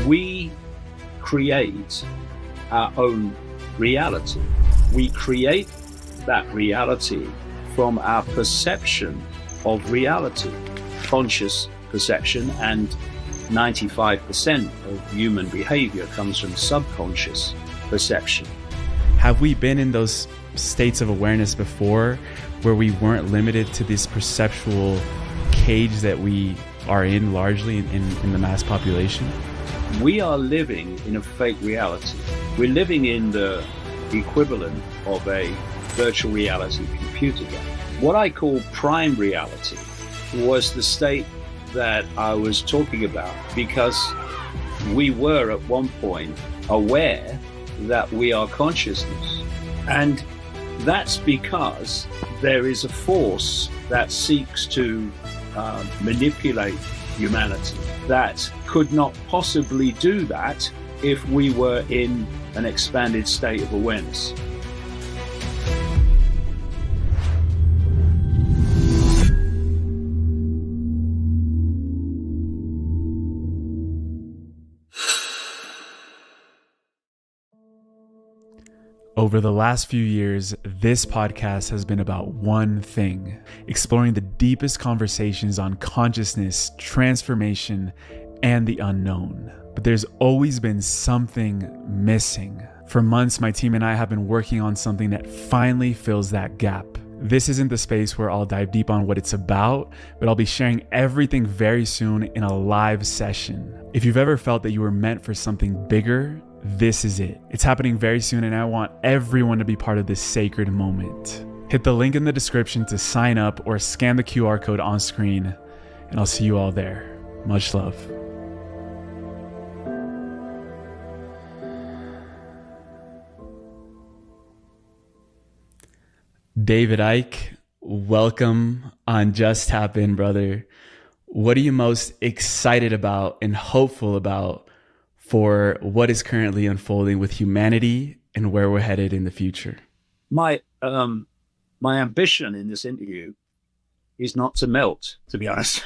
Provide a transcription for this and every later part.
We create our own reality. We create that reality from our perception of reality, conscious perception, and 95% of human behavior comes from subconscious perception. Have we been in those states of awareness before where we weren't limited to this perceptual cage that we are in largely in the mass population? We are living in a fake reality. We're living in the equivalent of a virtual reality computer game. What I call prime reality was the state that I was talking about, because we were at one point aware that we are consciousness. And that's because there is a force that seeks to manipulate humanity that could not possibly do that if we were in an expanded state of awareness. Over the last few years, this podcast has been about one thing: exploring the deepest conversations on consciousness, transformation, and the unknown. But there's always been something missing. For months, my team and I have been working on something that finally fills that gap. This isn't the space where I'll dive deep on what it's about, but I'll be sharing everything very soon in a live session. If you've ever felt that you were meant for something bigger, this is it. It's happening very soon, and I want everyone to be part of this sacred moment. Hit the link in the description to sign up or scan the QR code on screen, and I'll see you all there. Much love. David Icke, welcome on Just Tap In, brother. What are you most excited about and hopeful about for what is currently unfolding with humanity and where we're headed in the future? My ambition in this interview is not to melt, to be honest,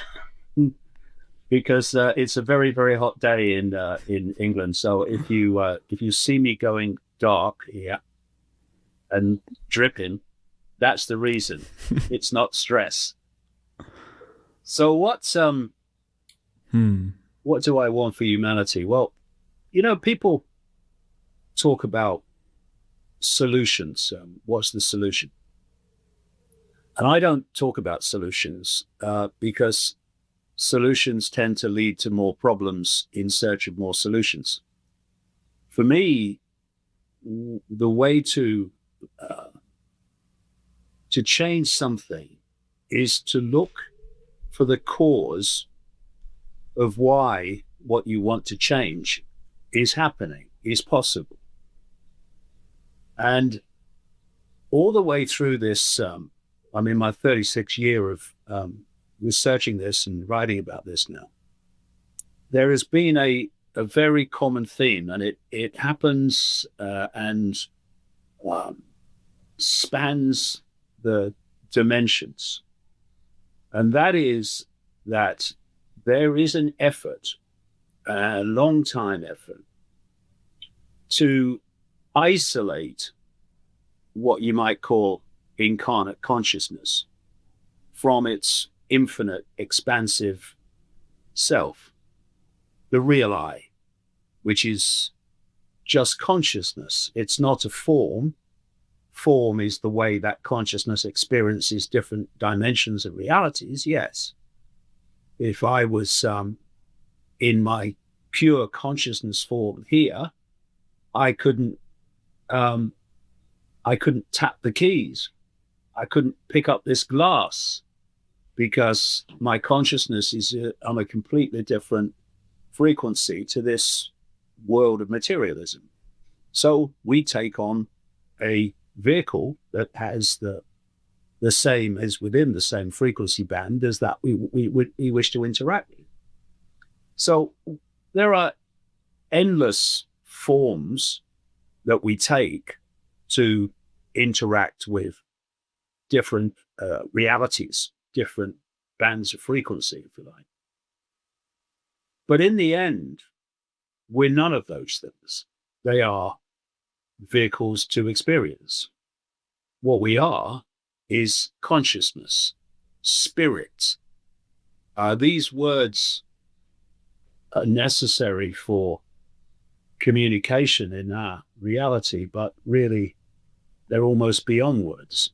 because it's a very, very hot day in England. So if you see me going dark here and dripping, that's the reason. It's not stress. So what do I want for humanity? Well, people talk about solutions. What's the solution? And I don't talk about solutions because solutions tend to lead to more problems in search of more solutions. For me, the way to change something is to look for the cause of why what you want to change is happening, is possible. And all the way through this, I'm in my 36th year of researching this and writing about this now. There has been a very common theme, and it happens and spans the dimensions. And that is that there is an effort, a long time effort, to isolate what you might call incarnate consciousness from its infinite, expansive self, the real I, which is just consciousness. It's not a form. Form is the way that consciousness experiences different dimensions of realities, yes. If I was in my pure consciousness form here, I couldn't tap the keys. I couldn't pick up this glass because my consciousness is on a completely different frequency to this world of materialism. So we take on a vehicle that has the same, as within the same frequency band as that we wish to interact with. So there are endless forms that we take to interact with different realities, different bands of frequency, if you like. But in the end, we're none of those things. They are vehicles to experience. What we are is consciousness, spirit. These words are necessary for communication in our reality, but really they're almost beyond words.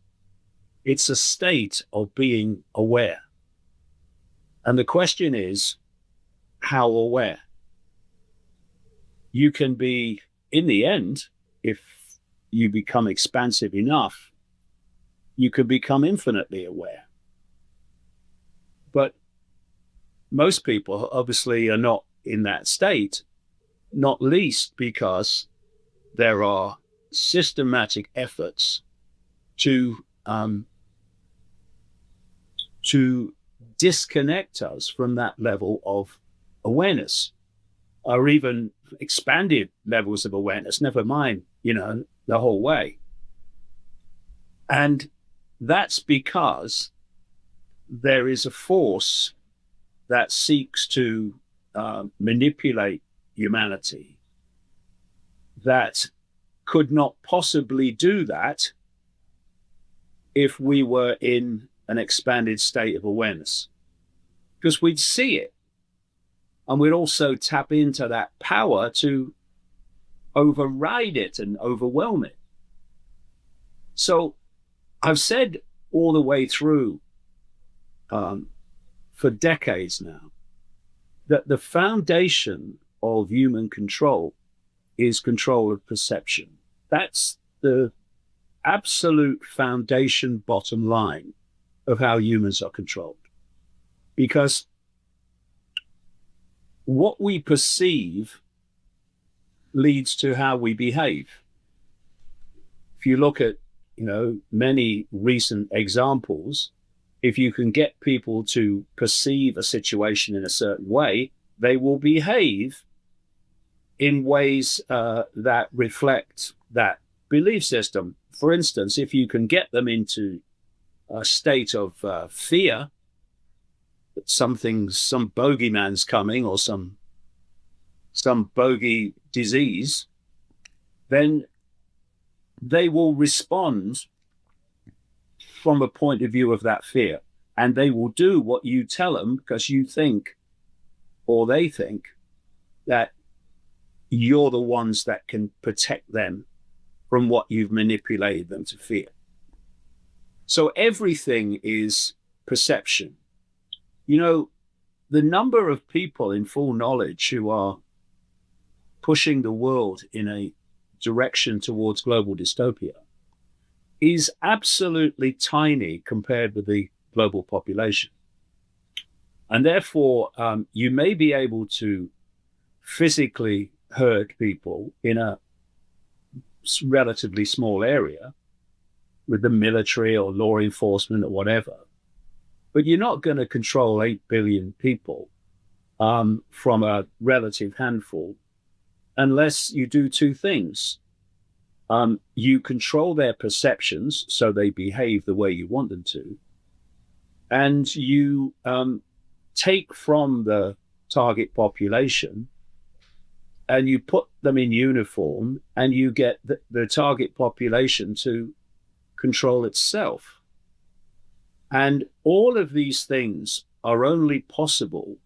It's a state of being aware. And the question is, how aware? You can be, in the end, if you become expansive enough, you could become infinitely aware. But most people obviously are not in that state, not least because there are systematic efforts to disconnect us from that level of awareness, or even expanded levels of awareness, never mind, the whole way. And that's because there is a force that seeks to manipulate humanity that could not possibly do that if we were in an expanded state of awareness, because we'd see it and we'd also tap into that power to override it and overwhelm it. So I've said all the way through for decades now that the foundation of human control is control of perception. That's the absolute foundation, bottom line of how humans are controlled. Because what we perceive leads to how we behave. If you look at, many recent examples, if you can get people to perceive a situation in a certain way, they will behave in ways that reflect that belief system. For instance, if you can get them into a state of fear that some bogeyman's coming, or some bogey disease, then they will respond from a point of view of that fear, and they will do what you tell them because you think, or they think, that you're the ones that can protect them from what you've manipulated them to fear. So everything is perception. The number of people in full knowledge who are pushing the world in a direction towards global dystopia is absolutely tiny compared with the global population. And therefore, you may be able to physically hurt people in a relatively small area with the military or law enforcement or whatever, but you're not going to control 8 billion people from a relative handful unless you do two things. You control their perceptions so they behave the way you want them to, and you take from the target population and you put them in uniform, and you get the target population to control itself. And all of these things are only possible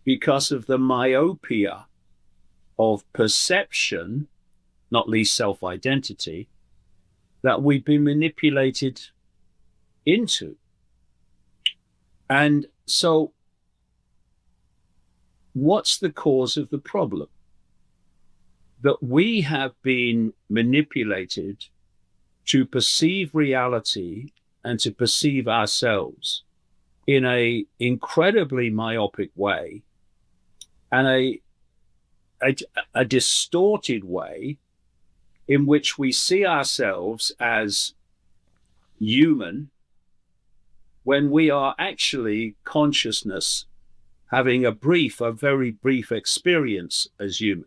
because of the myopia of perception, not least self-identity, that we've been manipulated into. And so what's the cause of the problem? That we have been manipulated to perceive reality and to perceive ourselves in a incredibly myopic way, and a distorted way in which we see ourselves as human when we are actually consciousness having a very brief experience as human.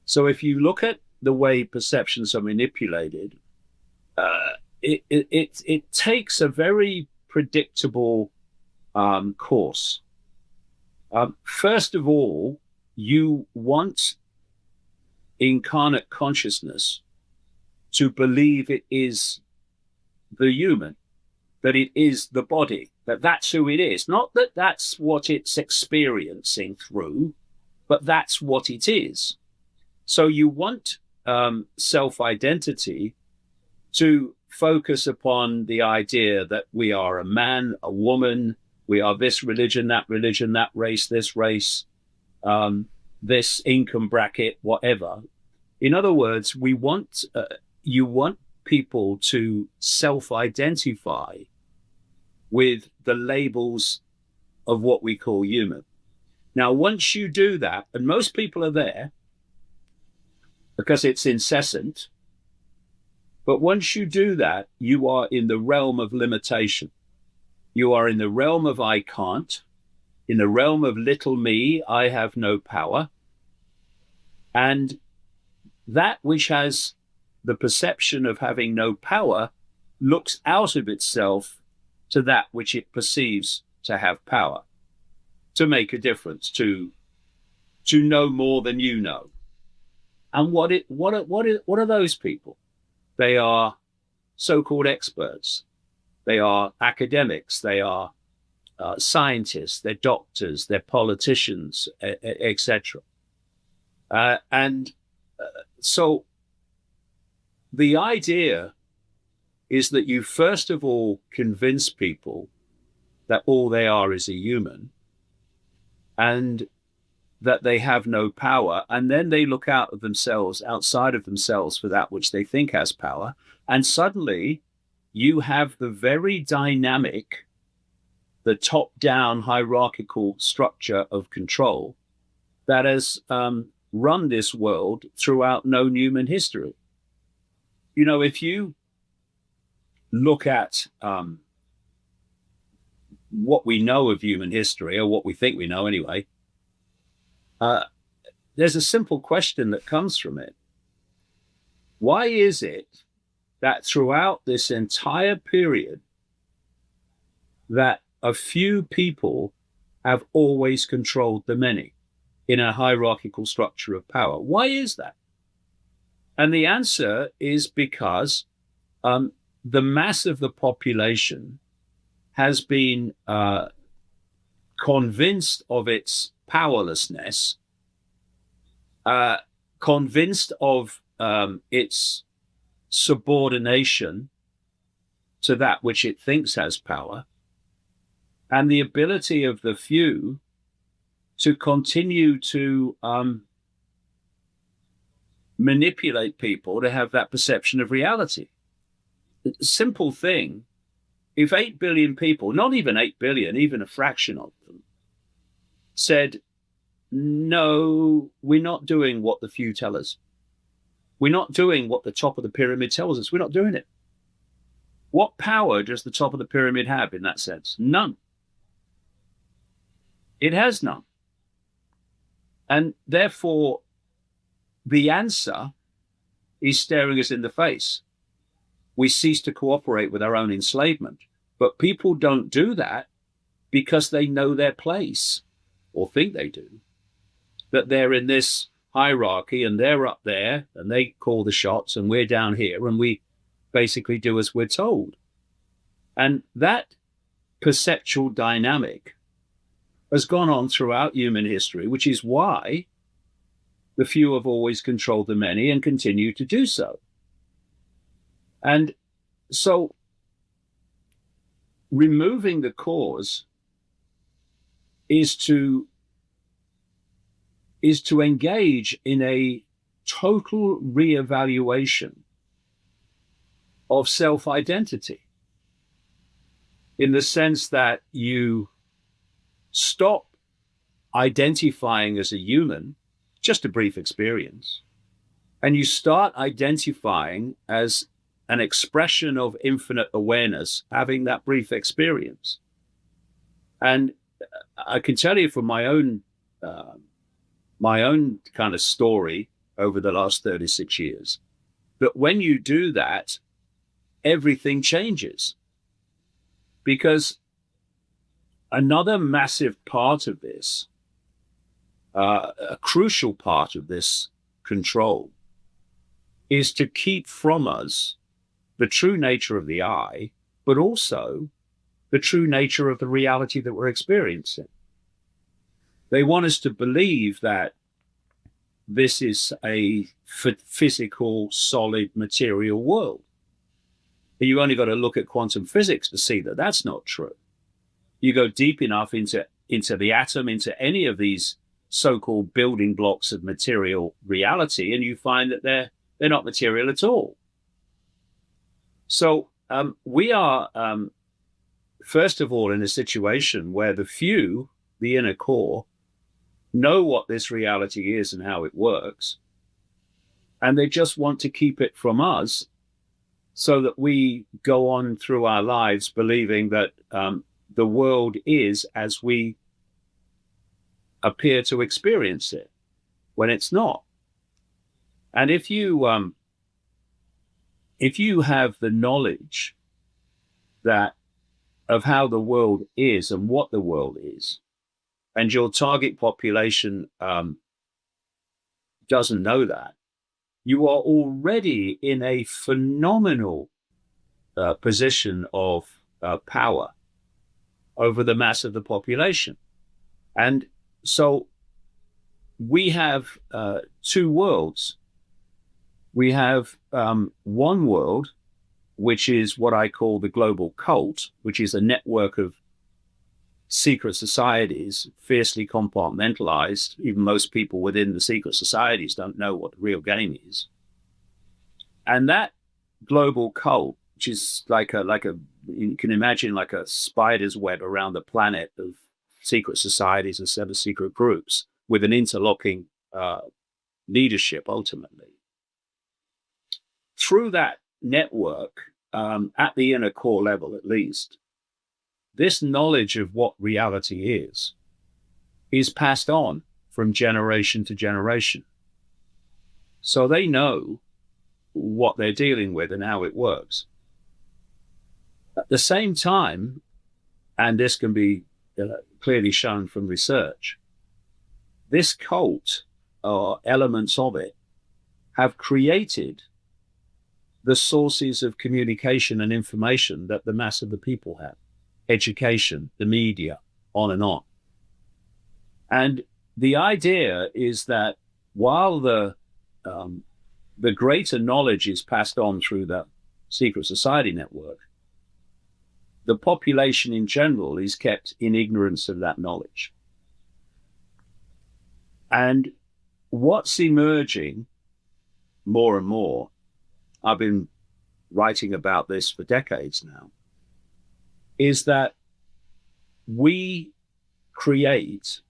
So if you look at the way perceptions are manipulated, it takes a very predictable course. First of all, you want incarnate consciousness to believe it is the human, that it is the body, that that's who it is. Not that that's what it's experiencing through, but that's what it is. So you want self-identity to focus upon the idea that we are a man, a woman, we are this religion, that race, this race, this income bracket, whatever. In other words, you want people to self-identify with the labels of what we call human. Now, once you do that, and most people are there because it's incessant, but once you do that, you are in the realm of limitation. You are in the realm of I can't, in the realm of little me, I have no power. And that which has the perception of having no power looks out of itself to that which it perceives to have power, to make a difference, to know more than you know. And what are those people? They are so-called experts. They are academics. They are scientists. They're doctors. They're politicians, etc. So the idea is that you first of all convince people that all they are is a human and that they have no power, and then they look outside of themselves for that which they think has power, and suddenly you have the very dynamic, the top-down hierarchical structure of control that has run this world throughout known human history. You know, if you look at what we know of human history, or what we think we know anyway, there's a simple question that comes from it. Why is it that throughout this entire period that a few people have always controlled the many in a hierarchical structure of power? Why is that? And the answer is because the mass of the population has been convinced of its powerlessness, convinced of its subordination to that which it thinks has power, and the ability of the few to continue to manipulate people to have that perception of reality. Simple thing. If 8 billion people, not even 8 billion, even a fraction of them, said, no, we're not doing what the few tell us. We're not doing what the top of the pyramid tells us. We're not doing it. What power does the top of the pyramid have in that sense? None. It has none. And therefore, the answer is staring us in the face. We cease to cooperate with our own enslavement. But people don't do that because they know their place, or think they do, that they're in this hierarchy and they're up there and they call the shots and we're down here and we basically do as we're told. And that perceptual dynamic has gone on throughout human history, which is why the few have always controlled the many and continue to do so. And so removing the cause is to engage in a total reevaluation of self-identity, in the sense that you stop identifying as a human, just a brief experience, and you start identifying as an expression of infinite awareness, having that brief experience. And I can tell you from my own kind of story over the last 36 years, that when you do that, everything changes. Because another massive part of this a crucial part of this control is to keep from us the true nature of the I, but also the true nature of the reality that we're experiencing. They want us to believe that this is a physical, solid, material world. You only got to look at quantum physics to see that that's not true. You go deep enough into the atom, into any of these so-called building blocks of material reality, and you find that they're not material at all. So we are, first of all, in a situation where the few, the inner core, know what this reality is and how it works, and they just want to keep it from us so that we go on through our lives believing that the world is as we appear to experience it, when it's not. And if you have the knowledge that of how the world is and what the world is, and your target population doesn't know that, you are already in a phenomenal position of power over the mass of the population. And so we have two worlds. We have one world, which is what I call the global cult, which is a network of secret societies, fiercely compartmentalized. Even most people within the secret societies don't know what the real game is. And that global cult, which is like a you can imagine like a spider's web around the planet of secret societies and seven secret groups with an interlocking leadership ultimately. Through that network, at the inner core level at least, this knowledge of what reality is passed on from generation to generation. So they know what they're dealing with and how it works. At the same time, and this can be clearly shown from research, this cult or elements of it have created the sources of communication and information that the mass of the people have. Education, the media, on and on. And the idea is that while the greater knowledge is passed on through the secret society network, the population in general is kept in ignorance of that knowledge. And what's emerging more and more, I've been writing about this for decades now, is that we create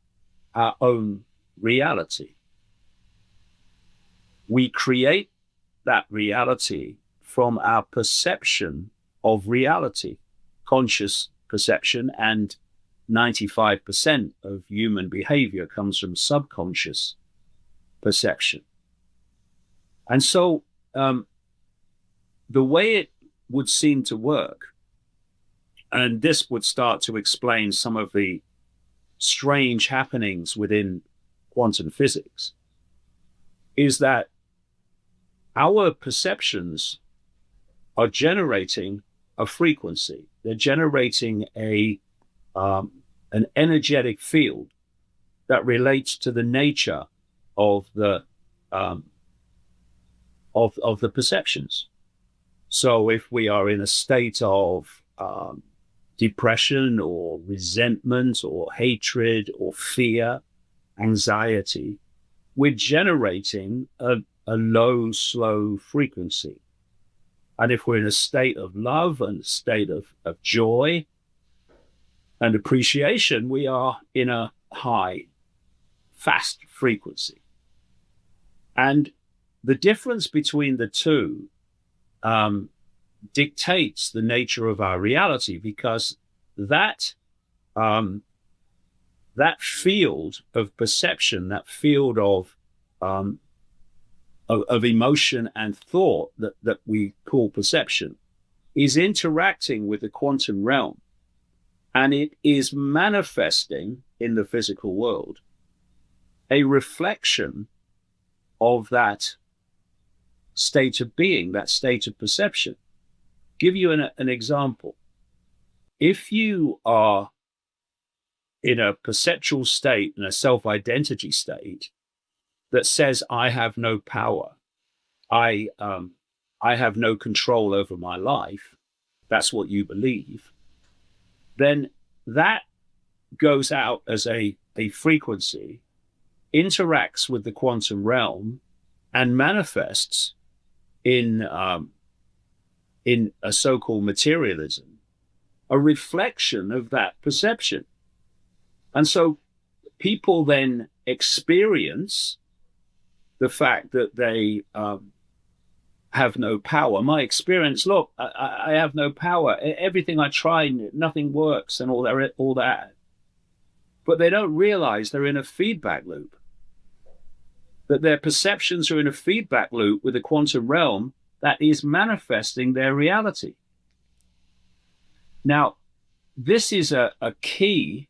our own reality. We create that reality from our perception of reality, conscious perception, and 95% of human behavior comes from subconscious perception. And so the way it would seem to work, and this would start to explain some of the strange happenings within quantum physics, is that our perceptions are generating a frequency. They're generating an energetic field that relates to the nature of the perceptions. So if we are in a state of depression or resentment or hatred or fear, anxiety, we're generating a low, slow frequency. And if we're in a state of love and a state of joy and appreciation, we are in a high, fast frequency. And the difference between the two dictates the nature of our reality, because that field of perception, that field of emotion and thought that we call perception, is interacting with the quantum realm, and it is manifesting in the physical world a reflection of that state of being, that state of perception. Give you an example. If you are in a perceptual state, in a self-identity state that says, I have no power, I have no control over my life, that's what you believe, then that goes out as a frequency, interacts with the quantum realm, and manifests in a so-called materialism, a reflection of that perception. And so people then experience the fact that they have no power. My experience, look, I have no power. Everything I try, nothing works, and all that. But they don't realize they're in a feedback loop, that their perceptions are in a feedback loop with the quantum realm that is manifesting their reality. Now, this is a key,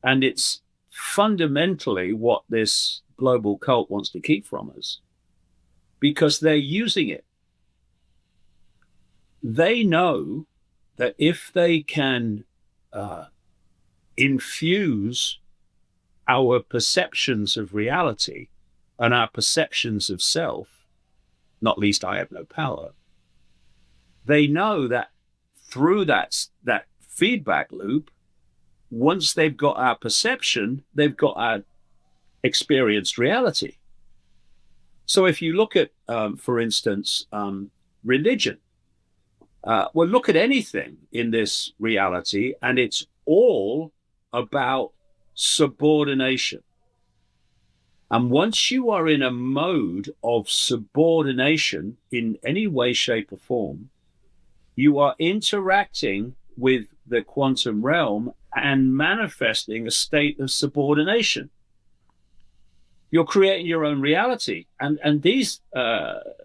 and it's fundamentally what this global cult wants to keep from us, because they're using it. They know that if they can infuse our perceptions of reality and our perceptions of self, not least I have no power, they know that through that feedback loop, once they've got our perception, they've got our experienced reality. So if you look at, for instance, religion, well, look at anything in this reality, and it's all about subordination. And once you are in a mode of subordination in any way, shape, or form, you are interacting with the quantum realm and manifesting a state of subordination. You're creating your own reality. And these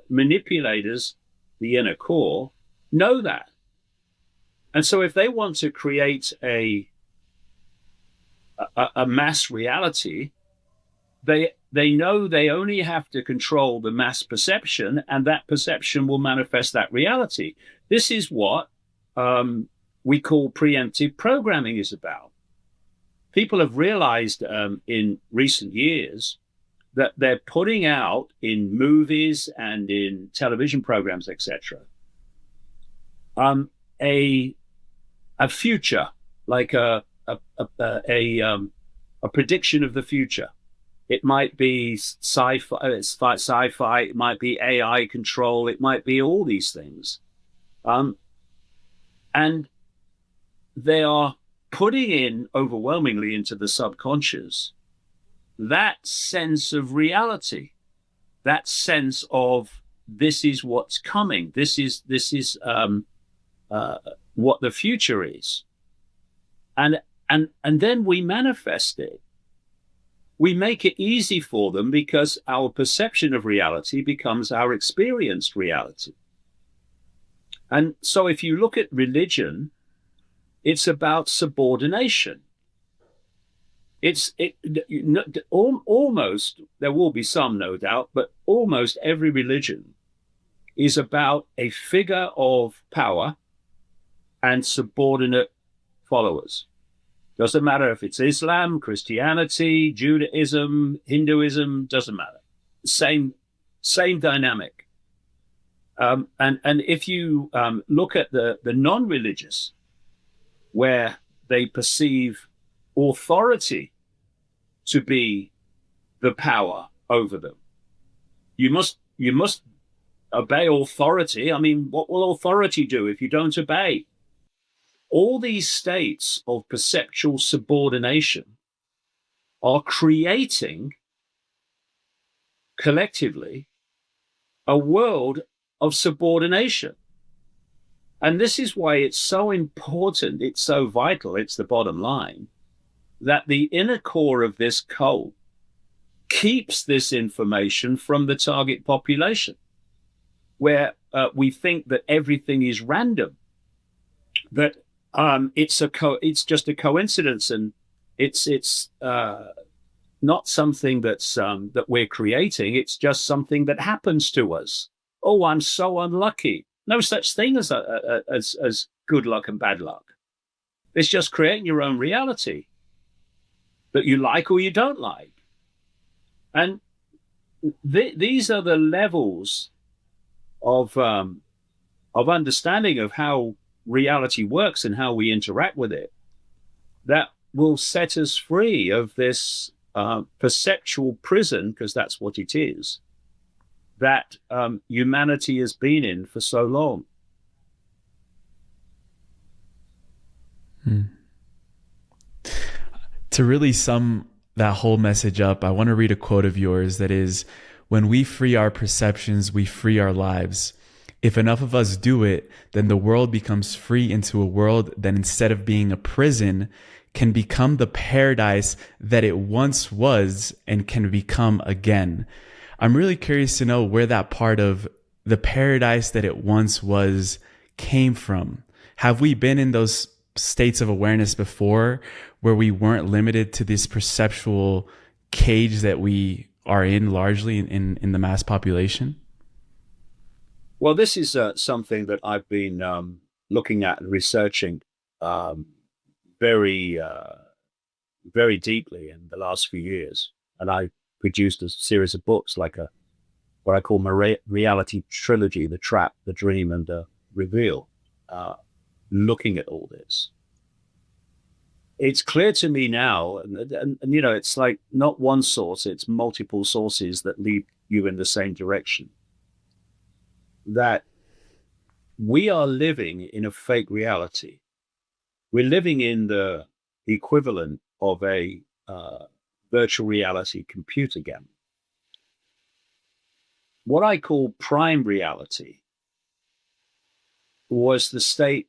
manipulators, the inner core, know that. And so if they want to create a mass reality, they know they only have to control the mass perception, and that perception will manifest that reality. This is what we call preemptive programming is about. People have realized in recent years that they're putting out in movies and in television programs, etc., a future, like a prediction of the future. It might be sci-fi, it might be AI control, it might be all these things. And they are putting in overwhelmingly into the subconscious that sense of reality, that sense of this is what's coming, this is what the future is, and then we manifest it. We make it easy for them because our perception of reality becomes our experienced reality. And so if you look at religion, it's about subordination. Almost, there will be some, no doubt, but almost every religion is about a figure of power and subordinate followers. Doesn't matter if it's Islam, Christianity, Judaism, Hinduism, doesn't matter. Same dynamic. And if you look at the non-religious, where they perceive authority to be the power over them, you must obey authority. I mean, what will authority do if you don't obey? All these states of perceptual subordination are creating collectively a world of subordination. And this is why it's so important, it's so vital, it's the bottom line, that the inner core of this cult keeps this information from the target population, where we think that everything is random, that it's just a coincidence, and it's not something that we're creating. It's just something that happens to us. Oh, I'm so unlucky. No such thing as good luck and bad luck. It's just creating your own reality that you like or you don't like. And these are the levels of understanding of how reality works and how we interact with it that will set us free of this perceptual prison, because that's what it is, that humanity has been in for so long. To really sum that whole message up, I want to read a quote of yours that is, "When we free our perceptions, we free our lives. If enough of us do it, then the world becomes free into a world that instead of being a prison, can become the paradise that it once was and can become again." I'm really curious to know where that part of the paradise that it once was came from. Have we been in those states of awareness before where we weren't limited to this perceptual cage that we are in largely in the mass population? Well, this is something that I've been looking at and researching very, very deeply in the last few years. And I produced a series of books, like what I call my reality trilogy: The Trap, The Dream, and The Reveal, looking at all this. It's clear to me now, and you know, it's like not one source, it's multiple sources that lead you in the same direction, that we are living in a fake reality. We're living in the equivalent of a virtual reality computer game. What I call prime reality was the state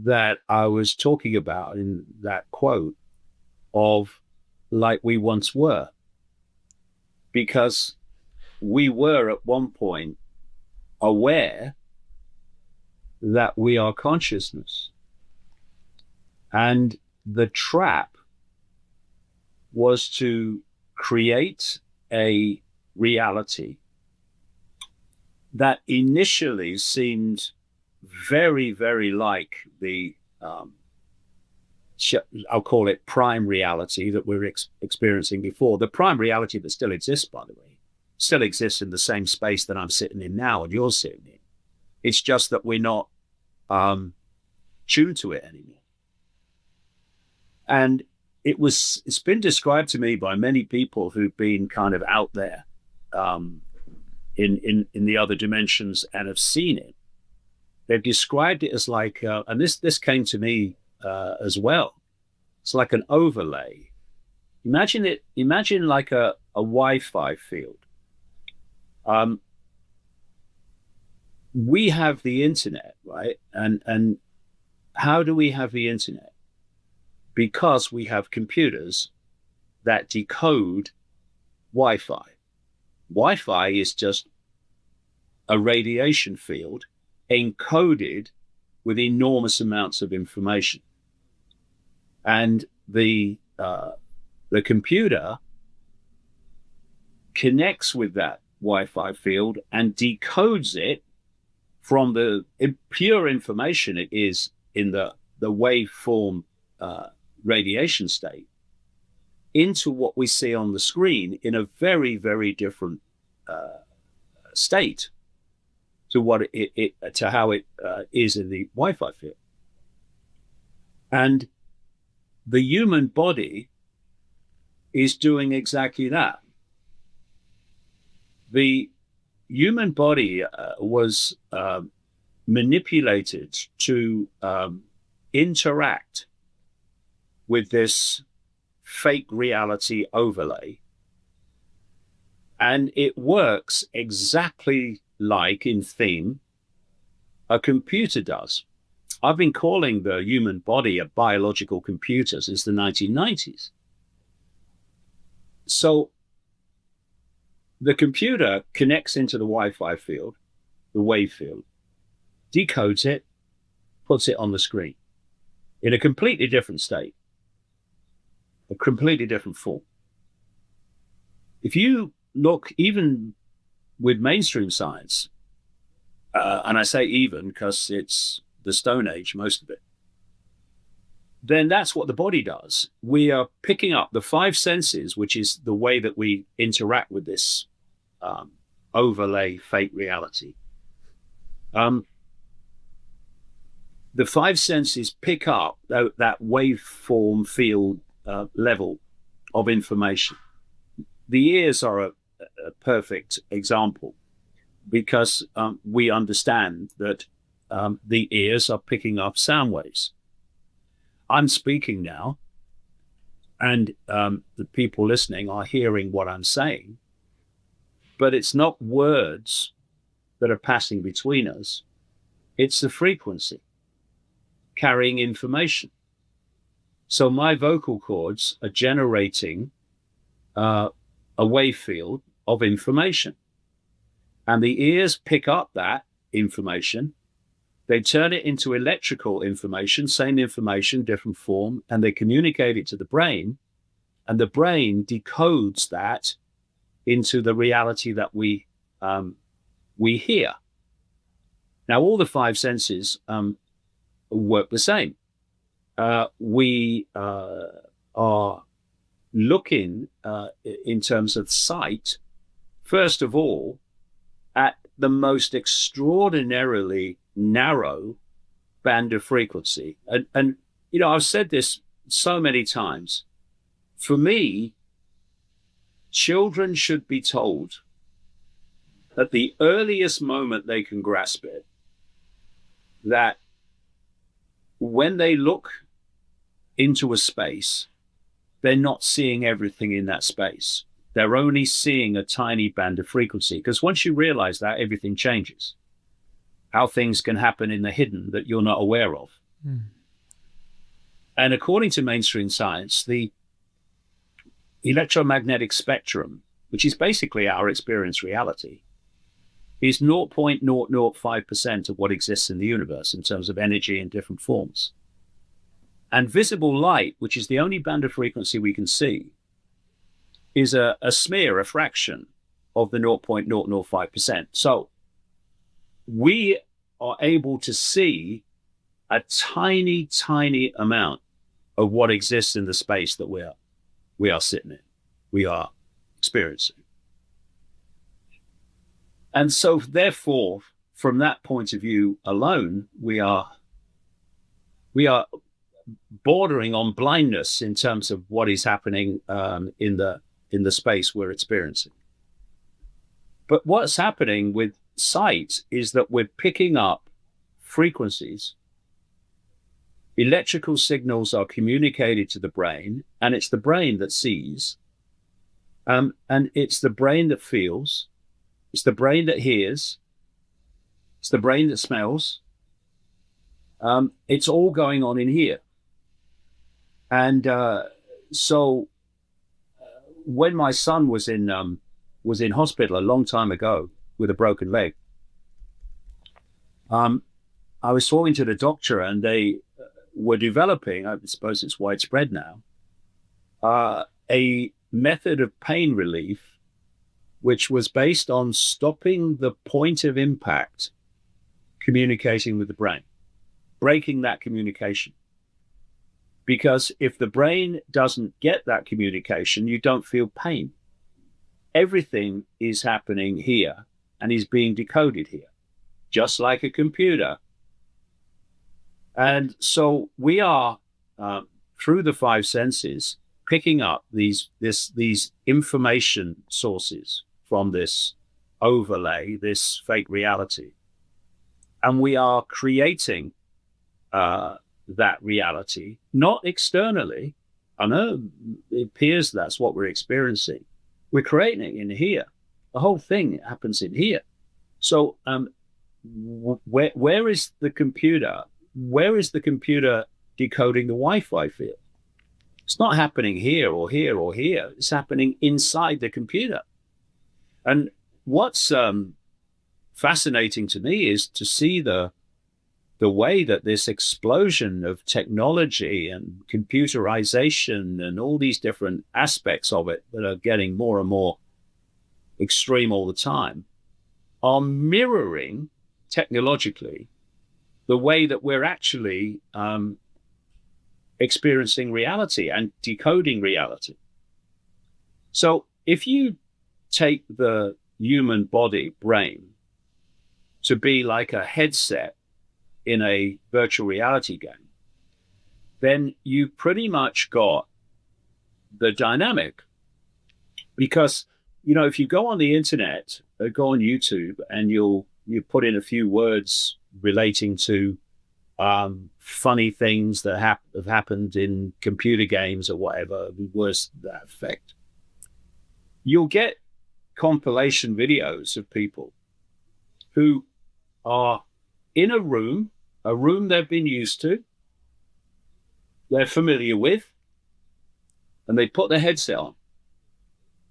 that I was talking about in that quote of like we once were, because we were at one point aware that we are consciousness. And the trap was to create a reality that initially seemed very, very like the, I'll call it prime reality that we were experiencing before. The prime reality that still exists, by the way, still exists in the same space that I'm sitting in now and you're sitting in. It's just that we're not tuned to it anymore. And it's been described to me by many people who've been kind of out there in the other dimensions and have seen it. They've described it as like, and this came to me as well. It's like an overlay. Imagine like a Wi-Fi field. We have the internet, right? And how do we have the internet? Because we have computers that decode Wi-Fi. Wi-Fi is just a radiation field encoded with enormous amounts of information. And the computer connects with that Wi-Fi field and decodes it from the pure information it is in the waveform radiation state into what we see on the screen in a very, very different state to what to how it is in the Wi-Fi field. And the human body is doing exactly that. The human body was manipulated to interact with this fake reality overlay. And it works exactly like, in theme, a computer does. I've been calling the human body a biological computer since the 1990s. So the computer connects into the Wi-Fi field, the wave field, decodes it, puts it on the screen in a completely different state. a completely different form. If you look even with mainstream science, and I say even because it's the Stone Age, most of it, then that's what the body does. We are picking up the five senses, which is the way that we interact with this overlay fake reality. The five senses pick up that waveform field level of information. The ears are a perfect example because we understand that the ears are picking up sound waves. I'm speaking now, and the people listening are hearing what I'm saying, but it's not words that are passing between us. It's the frequency carrying information. So my vocal cords are generating a wave field of information, and the ears pick up that information. They turn it into electrical information, same information, different form, and they communicate it to the brain, and the brain decodes that into the reality that we hear. Now, all the five senses work the same. We are looking in terms of sight, first of all, at the most extraordinarily narrow band of frequency. And you know, I've said this so many times. For me, children should be told at the earliest moment they can grasp it, that when they look into a space, they're not seeing everything in that space. They're only seeing a tiny band of frequency. Because once you realize that, everything changes. How things can happen in the hidden that you're not aware of. And according to mainstream science, the electromagnetic spectrum, which is basically our experience reality, is 0.005% of what exists in the universe in terms of energy in different forms. And visible light, which is the only band of frequency we can see, is a smear, a fraction of the 0.005%. So we are able to see a tiny, tiny amount of what exists in the space that we are sitting in, we are experiencing. And so therefore, from that point of view alone, we are bordering on blindness in terms of what is happening in the space we're experiencing. But what's happening with sight is that we're picking up frequencies. Electrical signals are communicated to the brain, and it's the brain that sees, and it's the brain that feels, it's the brain that hears, it's the brain that smells. It's all going on in here. And so when my son was in hospital a long time ago with a broken leg, I was talking to the doctor, and they were developing, I suppose it's widespread now, a method of pain relief which was based on stopping the point of impact communicating with the brain, breaking that communication. Because if the brain doesn't get that communication, you don't feel pain. Everything is happening here and is being decoded here, just like a computer. And so we are, through the five senses, picking up these information sources from this overlay, this fake reality. And we are creating that reality, not externally. I know it appears that's what we're experiencing. We're creating it in here. The whole thing happens in here. So where is the computer? Where is the computer decoding the Wi-Fi field? It's not happening here or here or here. It's happening inside the computer. And what's fascinating to me is to see the the way that this explosion of technology and computerization and all these different aspects of it that are getting more and more extreme all the time are mirroring technologically the way that we're actually experiencing reality and decoding reality. So if you take the human body, brain, to be like a headset in a virtual reality game, then you pretty much got the dynamic. Because, you know, if you go on the internet, go on YouTube, and you put in a few words relating to funny things that have happened in computer games or whatever, words to that effect, you'll get compilation videos of people who are in a room they've been used to, they're familiar with, and they put their headset on.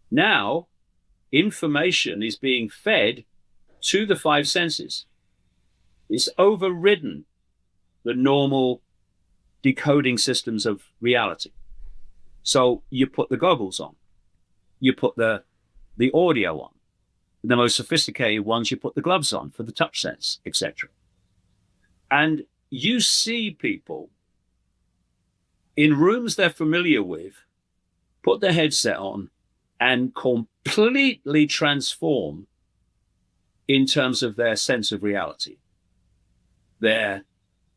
Now, information is being fed to the five senses. It's overridden the normal decoding systems of reality. So you put the goggles on, you put the audio on, the most sophisticated ones, you put the gloves on for the touch sense, etc. And you see people in rooms they're familiar with, put their headset on, and completely transform in terms of their sense of reality. They're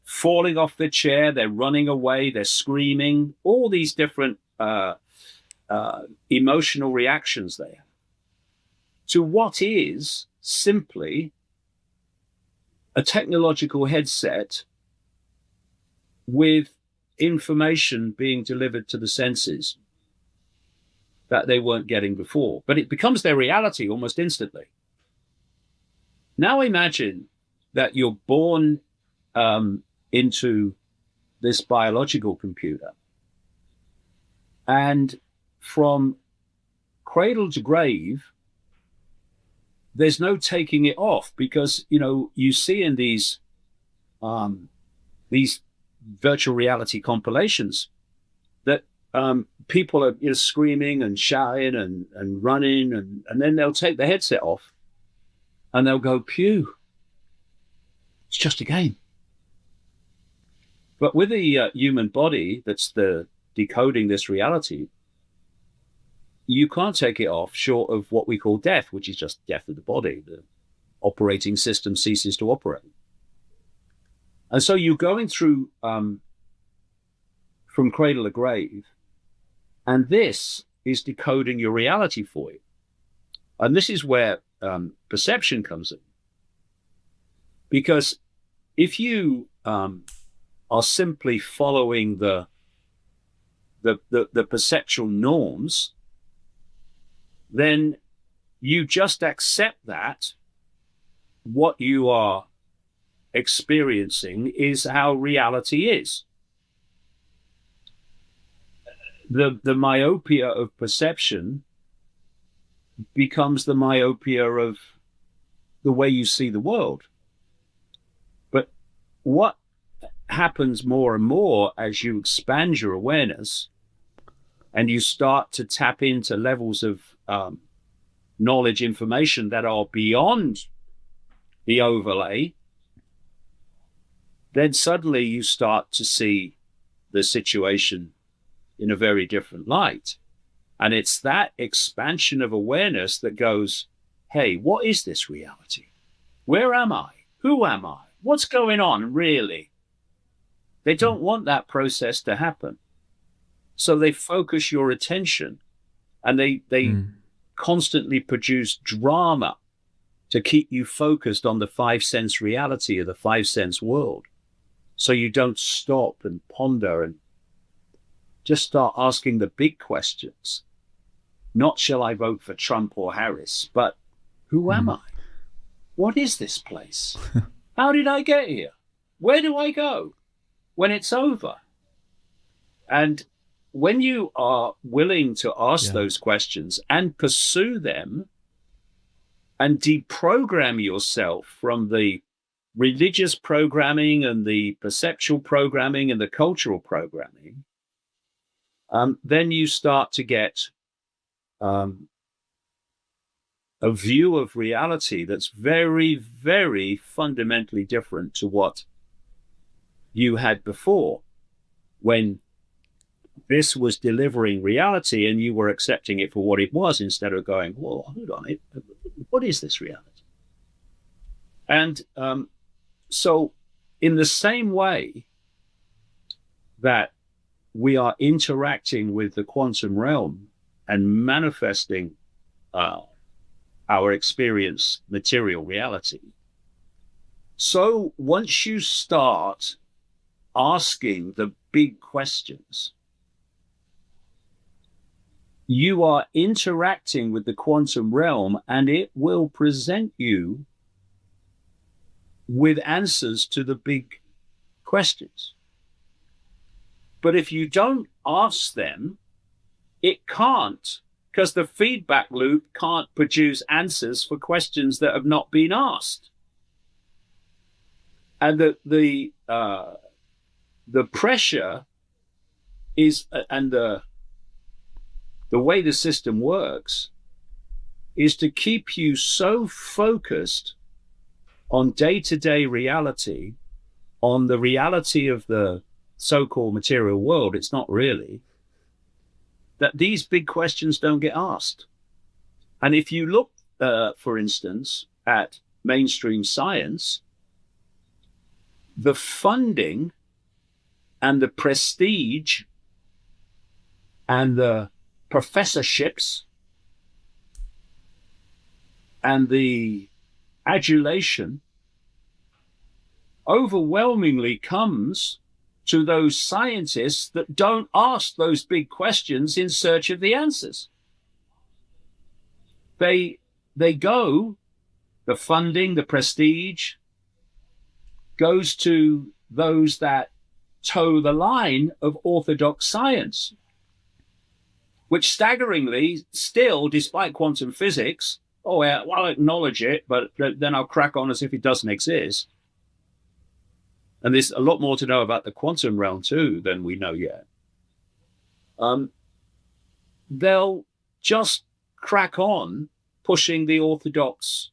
falling off the chair, they're running away, they're screaming, all these different emotional reactions they have to what is simply a technological headset with information being delivered to the senses that they weren't getting before. But it becomes their reality almost instantly. Now imagine that you're born into this biological computer, and from cradle to grave, there's no taking it off, because, you know, you see in these virtual reality compilations that people are, you know, screaming and shouting and running, and then they'll take the headset off and they'll go, pew, it's just a game. But with the human body that's decoding this reality, you can't take it off short of what we call death, which is just death of the body. The operating system ceases to operate. And so you're going through from cradle to grave, and this is decoding your reality for you. And this is where perception comes in. Because if you are simply following the perceptual norms, then you just accept that what you are experiencing is how reality is. The myopia of perception becomes the myopia of the way you see the world. But what happens more and more as you expand your awareness and you start to tap into levels of knowledge, information that are beyond the overlay, then suddenly you start to see the situation in a very different light. And it's that expansion of awareness that goes, hey, what is this reality? Where am I? Who am I? What's going on, really? They don't want that process to happen. So they focus your attention, and they constantly produce drama to keep you focused on the five sense reality of the five sense world. So you don't stop and ponder and just start asking the big questions. Not shall I vote for Trump or Harris, but who am I? What is this place? How did I get here? Where do I go when it's over? And when you are willing to ask those questions and pursue them and deprogram yourself from the religious programming and the perceptual programming and the cultural programming, then you start to get a view of reality that's very, very fundamentally different to what you had before, when this was delivering reality and you were accepting it for what it was, instead of going, well, hold on, what is this reality? And so in the same way that we are interacting with the quantum realm and manifesting our experience material reality, so once you start asking the big questions, you are interacting with the quantum realm, and it will present you with answers to the big questions. But if you don't ask them, it can't, because the feedback loop can't produce answers for questions that have not been asked. And the pressure is, and the way the system works is to keep you so focused on day-to-day reality, on the reality of the so-called material world, it's not really, that these big questions don't get asked. And if you look, for instance, at mainstream science, the funding and the prestige and the professorships and the adulation overwhelmingly comes to those scientists that don't ask those big questions in search of the answers. They go, the funding, the prestige goes to those that toe the line of orthodox science, which staggeringly still, despite quantum physics, oh, yeah, well, I'll acknowledge it, but then I'll crack on as if it doesn't exist. And there's a lot more to know about the quantum realm too than we know yet. They'll just crack on pushing the orthodox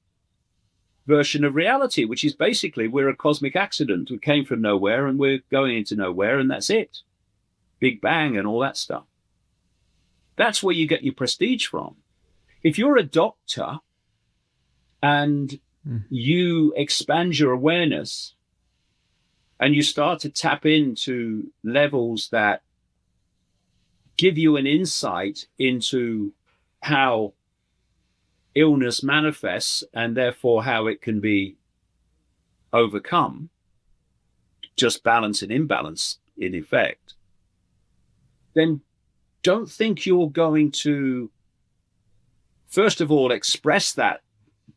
version of reality, which is basically we're a cosmic accident. We came from nowhere and we're going into nowhere, and that's it. Big Bang and all that stuff. That's where you get your prestige from. If you're a doctor and you expand your awareness and you start to tap into levels that give you an insight into how illness manifests and therefore how it can be overcome, just balance and imbalance in effect, then don't think you're going to, first of all, express that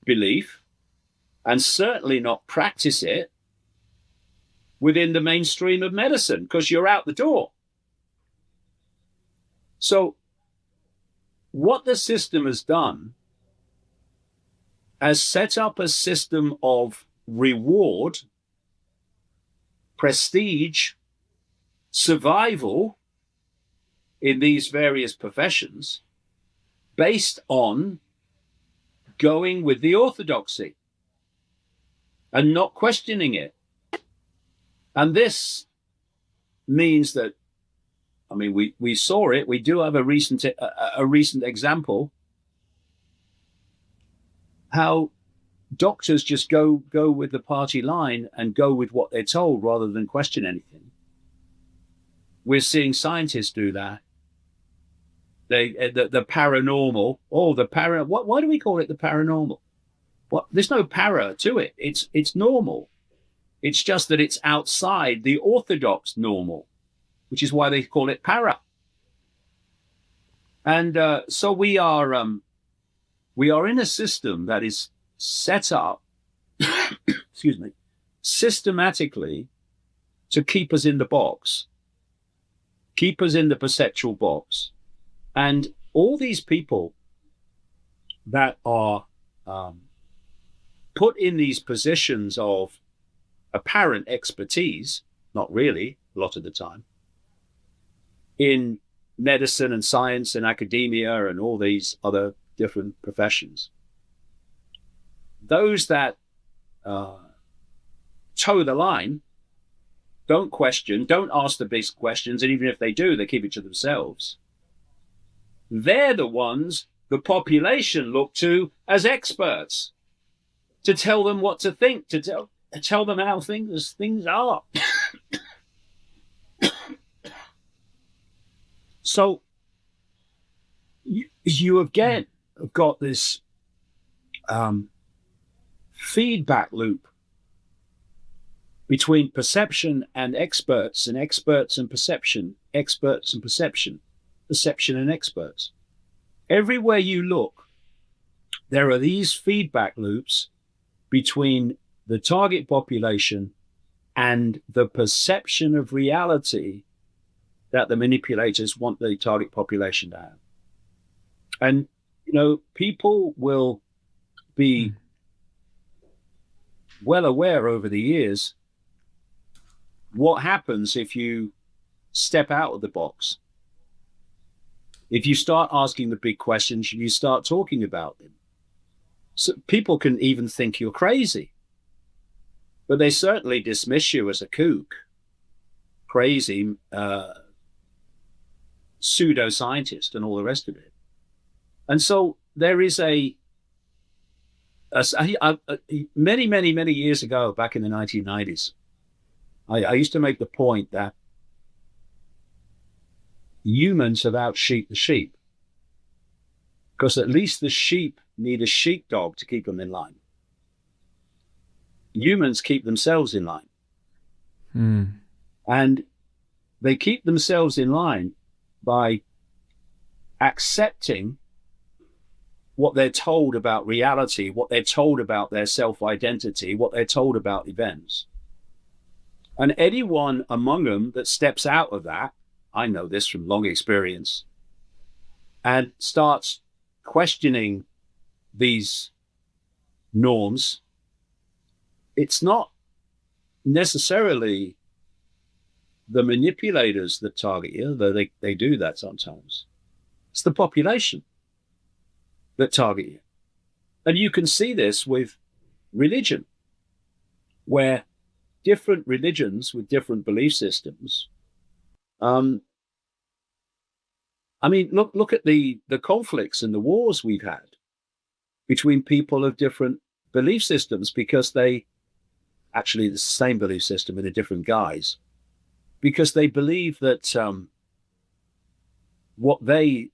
belief, and certainly not practice it within the mainstream of medicine, because you're out the door. So what the system has done has set up a system of reward, prestige, survival in these various professions based on going with the orthodoxy and not questioning it. And this means that, I mean, we saw it. We do have a recent example how doctors just go with the party line and go with what they're told rather than question anything. We're seeing scientists do that. The paranormal. Why do we call it the paranormal? What? There's no para to it. It's normal. It's just that it's outside the orthodox normal, which is why they call it para. And so we are in a system that is set up, excuse me, systematically to keep us in the box, keep us in the perceptual box. And all these people that are put in these positions of apparent expertise, not really, a lot of the time, in medicine and science and academia and all these other different professions. Those that toe the line, don't question, don't ask the big questions, and even if they do, they keep it to themselves. They're the ones the population look to as experts to tell them what to think, to tell them how things are. So you again have got this feedback loop between perception and experts and perception, perception and experts. Everywhere you look, there are these feedback loops between the target population and the perception of reality that the manipulators want the target population to have. And, people will be well aware over the years what happens if you step out of the box. If you start asking the big questions, you start talking about them. So people can even think you're crazy, but they certainly dismiss you as a kook, crazy, pseudoscientist and all the rest of it. And so there is many years ago, back in the 1990s, I used to make the point that humans have out-sheep the sheep, because at least the sheep need a sheepdog to keep them in line. Humans keep themselves in line. And they keep themselves in line by accepting what they're told about reality, what they're told about their self-identity, what they're told about events. And anyone among them that steps out of that, I know this from long experience, and starts questioning these norms, it's not necessarily the manipulators that target you, though they do that sometimes. It's the population that target you. And you can see this with religion, where different religions with different belief systems, look at the conflicts and the wars we've had between people of different belief systems, because they actually the same belief system in a different guise, because they believe that what they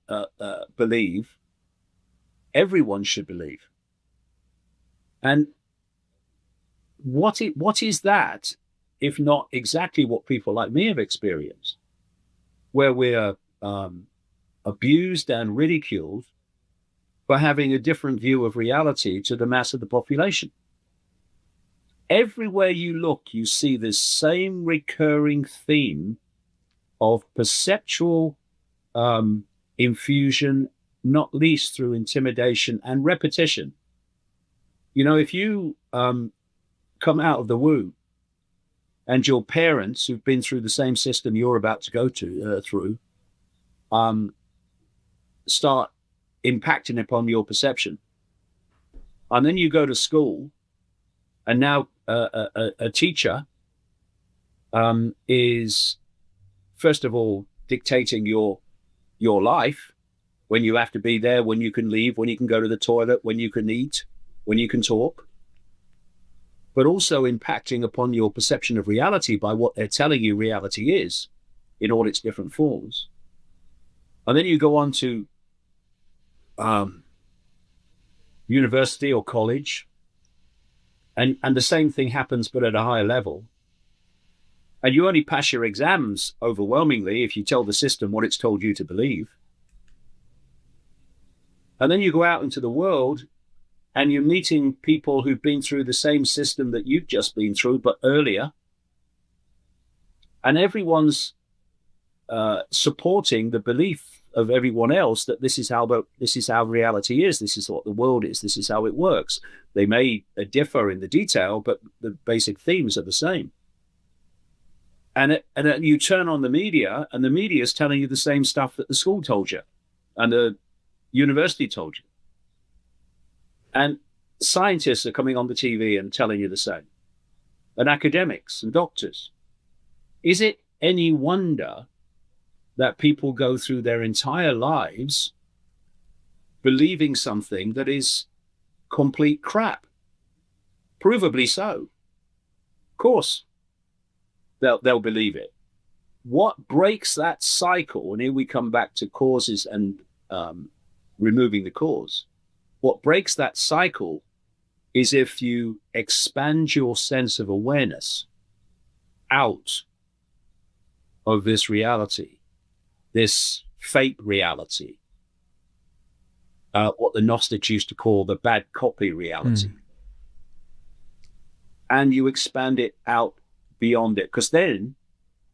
believe, everyone should believe. And what is that, if not exactly what people like me have experienced, where we're abused and ridiculed for having a different view of reality to the mass of the population. Everywhere you look, you see this same recurring theme of perceptual infusion, not least through intimidation and repetition. If you come out of the womb and your parents, who've been through the same system you're about to go through, start impacting upon your perception, and then you go to school, and now a teacher is first of all dictating your life, when you have to be there, when you can leave, when you can go to the toilet, when you can eat, when you can talk, but also impacting upon your perception of reality by what they're telling you reality is in all its different forms. And then you go on to university or college, and the same thing happens, but at a higher level. And you only pass your exams overwhelmingly if you tell the system what it's told you to believe. And then you go out into the world, and you're meeting people who've been through the same system that you've just been through, but earlier. And everyone's supporting the belief of everyone else that this is how reality is. This is what the world is. This is how it works. They may differ in the detail, but the basic themes are the same. And you turn on the media, and the media is telling you the same stuff that the school told you, and the university told you. And scientists are coming on the TV and telling you the same, and academics and doctors. Is it any wonder that people go through their entire lives believing something that is complete crap? Provably so. Of course, they'll believe it. What breaks that cycle, and here we come back to causes and removing the cause. What breaks that cycle is if you expand your sense of awareness out of this reality, this fake reality, what the Gnostics used to call the bad copy reality. And you expand it out beyond it, because then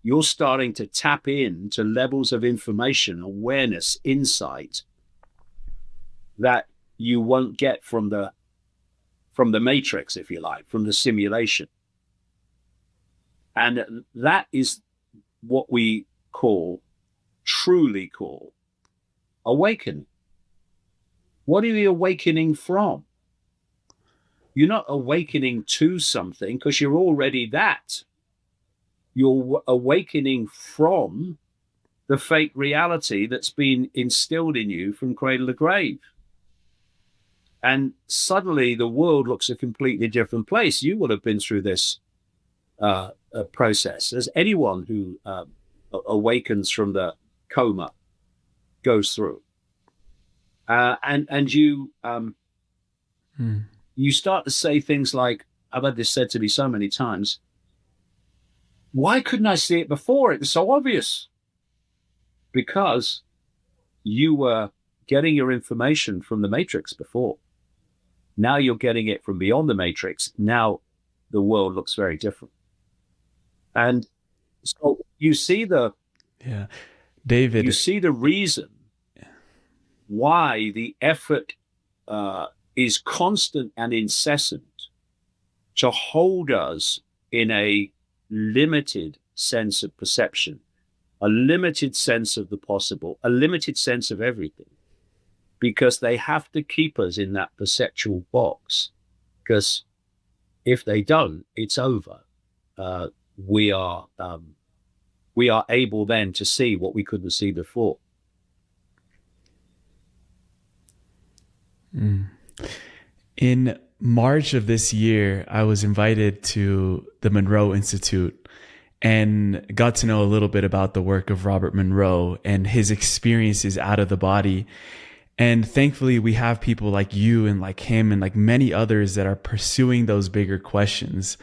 you're starting to tap into levels of information, awareness, insight that you won't get from the matrix, if you like, from the simulation. And that is what we truly call awakening. What are you awakening from? You're not awakening to something, because you're already that. You're awakening from the fake reality that's been instilled in you from cradle to grave. And suddenly the world looks a completely different place. You will have been through this process, as anyone who awakens from the coma goes through. And you you start to say things like, I've had this said to me so many times, why couldn't I see it before? It was so obvious. Because you were getting your information from the matrix before. Now you're getting it from beyond the matrix. Now the world looks very different. And so you see David, you see the reason why the effort is constant and incessant to hold us in a limited sense of perception, a limited sense of the possible, a limited sense of everything, because they have to keep us in that perceptual box. Because if they don't, it's over. We are able then to see what we couldn't see before. In March of this year, I was invited to the Monroe Institute and got to know a little bit about the work of Robert Monroe and his experiences out of the body. And thankfully, we have people like you and like him and like many others that are pursuing those bigger questions.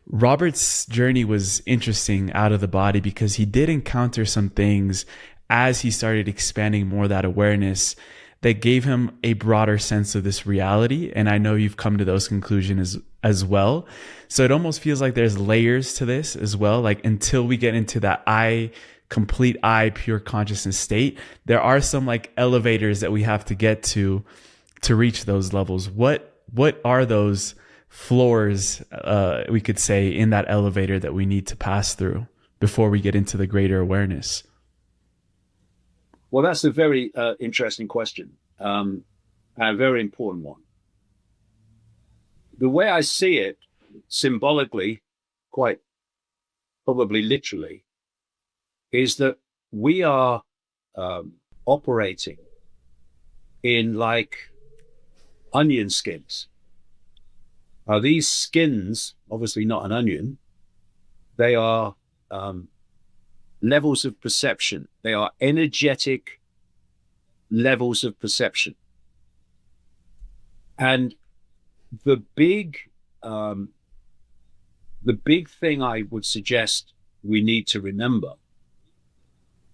Robert's journey was interesting out of the body because he did encounter some things as he started expanding more that awareness that gave him a broader sense of this reality. And I know you've come to those conclusions as well. So it almost feels like there's layers to this as well. Like until we get into that complete pure consciousness state, there are some like elevators that we have to get to reach those levels. What are those floors, we could say, in that elevator that we need to pass through before we get into the greater awareness? Well, that's a very interesting question, and a very important one. The way I see it, symbolically, quite probably literally, is that we are operating in like onion skins. These skins, obviously not an onion, they are levels of perception. They are energetic levels of perception. And the big thing I would suggest we need to remember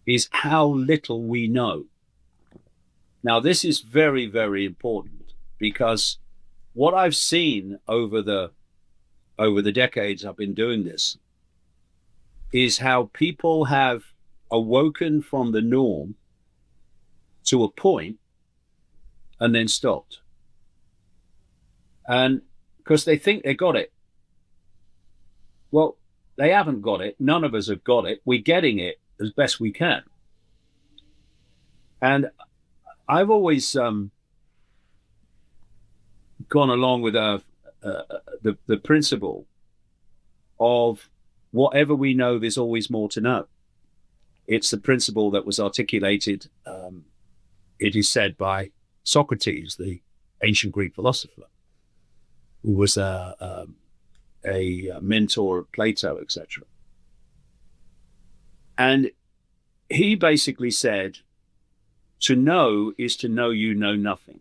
is how little we know. Now, this is very, very important, because what I've seen over the decades I've been doing this is how people have awoken from the norm to a point and then stopped. And because they think they got it. Well, they haven't got it. None of us have got it. We're getting it as best we can. And I've always gone along with the principle of whatever we know, there's always more to know. It's the principle that was articulated, it is said, by Socrates, the ancient Greek philosopher, who was a mentor of Plato, etc. And he basically said, to know is to know you know nothing.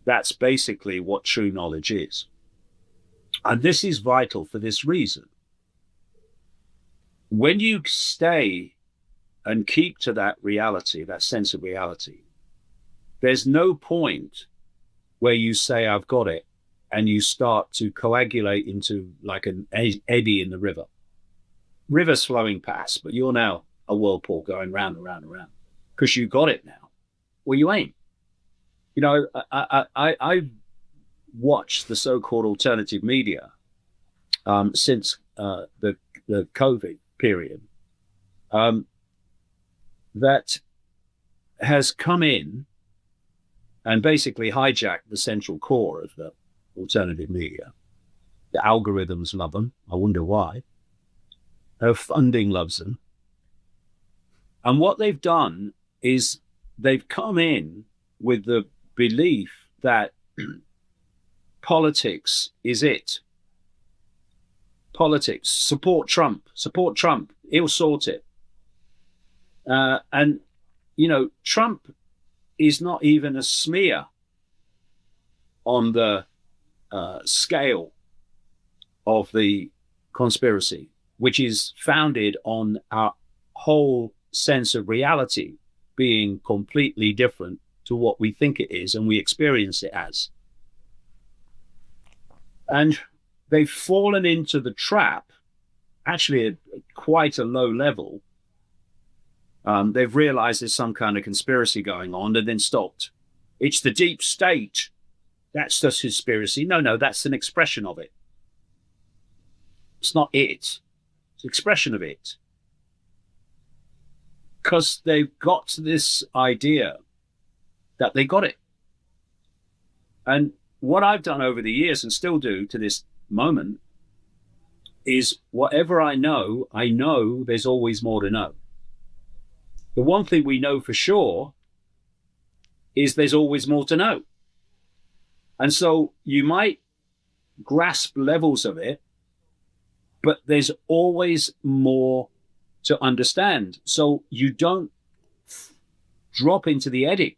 That's basically what true knowledge is. And this is vital for this reason. When you stay and keep to that reality, that sense of reality, there's no point where you say, I've got it, and you start to coagulate into like an eddy in the river. River's flowing past, but you're now a whirlpool going round and round and round because you got it now. Well, you ain't. You know, I've watched the so-called alternative media since the COVID period that has come in and basically hijacked the central core of the alternative media. The algorithms love them. I wonder why. Her funding loves them. And what they've done is they've come in with the belief that politics is it. Politics, support Trump, he'll sort it. And, you know, Trump is not even a smear on the scale of the conspiracy, which is founded on our whole sense of reality being completely different to what we think it is and we experience it as. And they've fallen into the trap, actually at quite a low level. They've realized there's some kind of conspiracy going on and then stopped. It's the deep state. That's the conspiracy. No, that's an expression of it. It's not it. It's an expression of it. Because they've got this idea that they got it. And what I've done over the years and still do to this moment is whatever I know there's always more to know. The one thing we know for sure is there's always more to know. And so you might grasp levels of it, but there's always more to understand. So you don't drop into the eddy.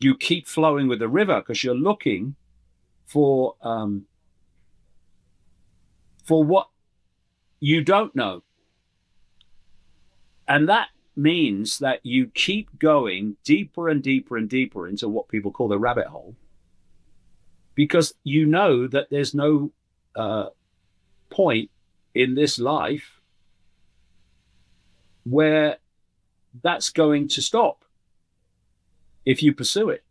You keep flowing with the river because you're looking for what you don't know. And that means that you keep going deeper and deeper and deeper into what people call the rabbit hole, because you know that there's no point in this life where that's going to stop if you pursue it.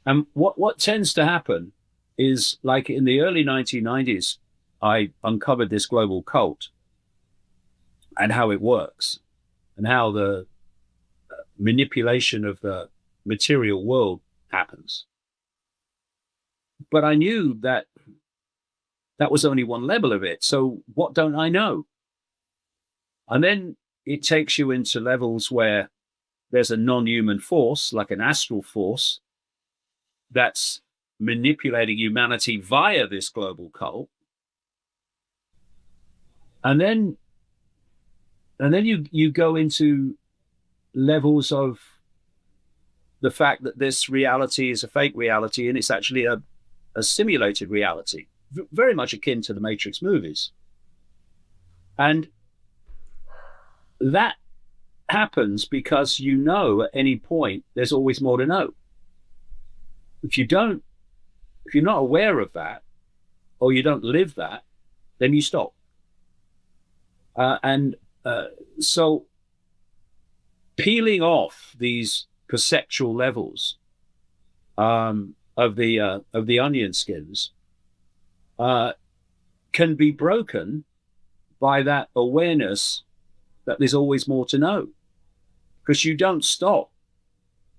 And what tends to happen is, like in the early 1990s, I uncovered this global cult and how it works and how the manipulation of the material world happens. But I knew that that was only one level of it. So what don't I know? And then it takes you into levels where there's a non-human force, like an astral force, that's manipulating humanity via this global cult. And then you go into levels of the fact that this reality is a fake reality and it's actually a simulated reality, very much akin to the Matrix movies. And that happens because you know at any point there's always more to know. If you're not aware of that, or you don't live that, then you stop. So peeling off these perceptual levels of the onion skins can be broken by that awareness that there's always more to know, because you don't stop.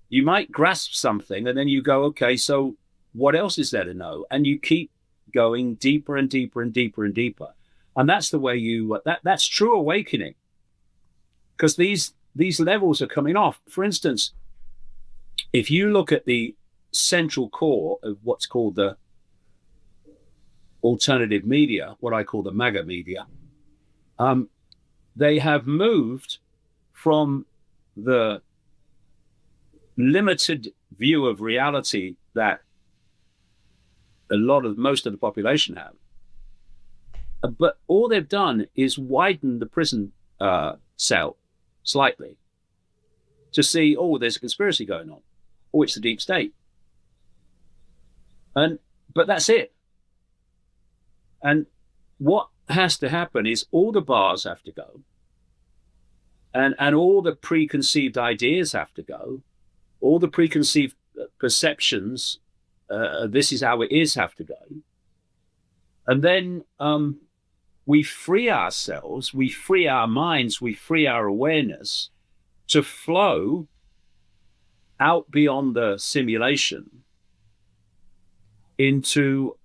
You might grasp something and then you go, okay, so what else is there to know? And you keep going deeper and deeper and deeper and deeper. And that's the way that's true awakening, because these levels are coming off. For instance, if you look at the central core of what's called the alternative media, what I call the MAGA media, they have moved from the limited view of reality that most of the population have. But all they've done is widen the prison cell slightly to see, oh, there's a conspiracy going on. Oh, it's the deep state. But that's it. And what has to happen is all the bars have to go, and all the preconceived ideas have to go, all the preconceived perceptions, this is how it is, have to go. And then we free ourselves, we free our minds, we free our awareness to flow out beyond the simulation into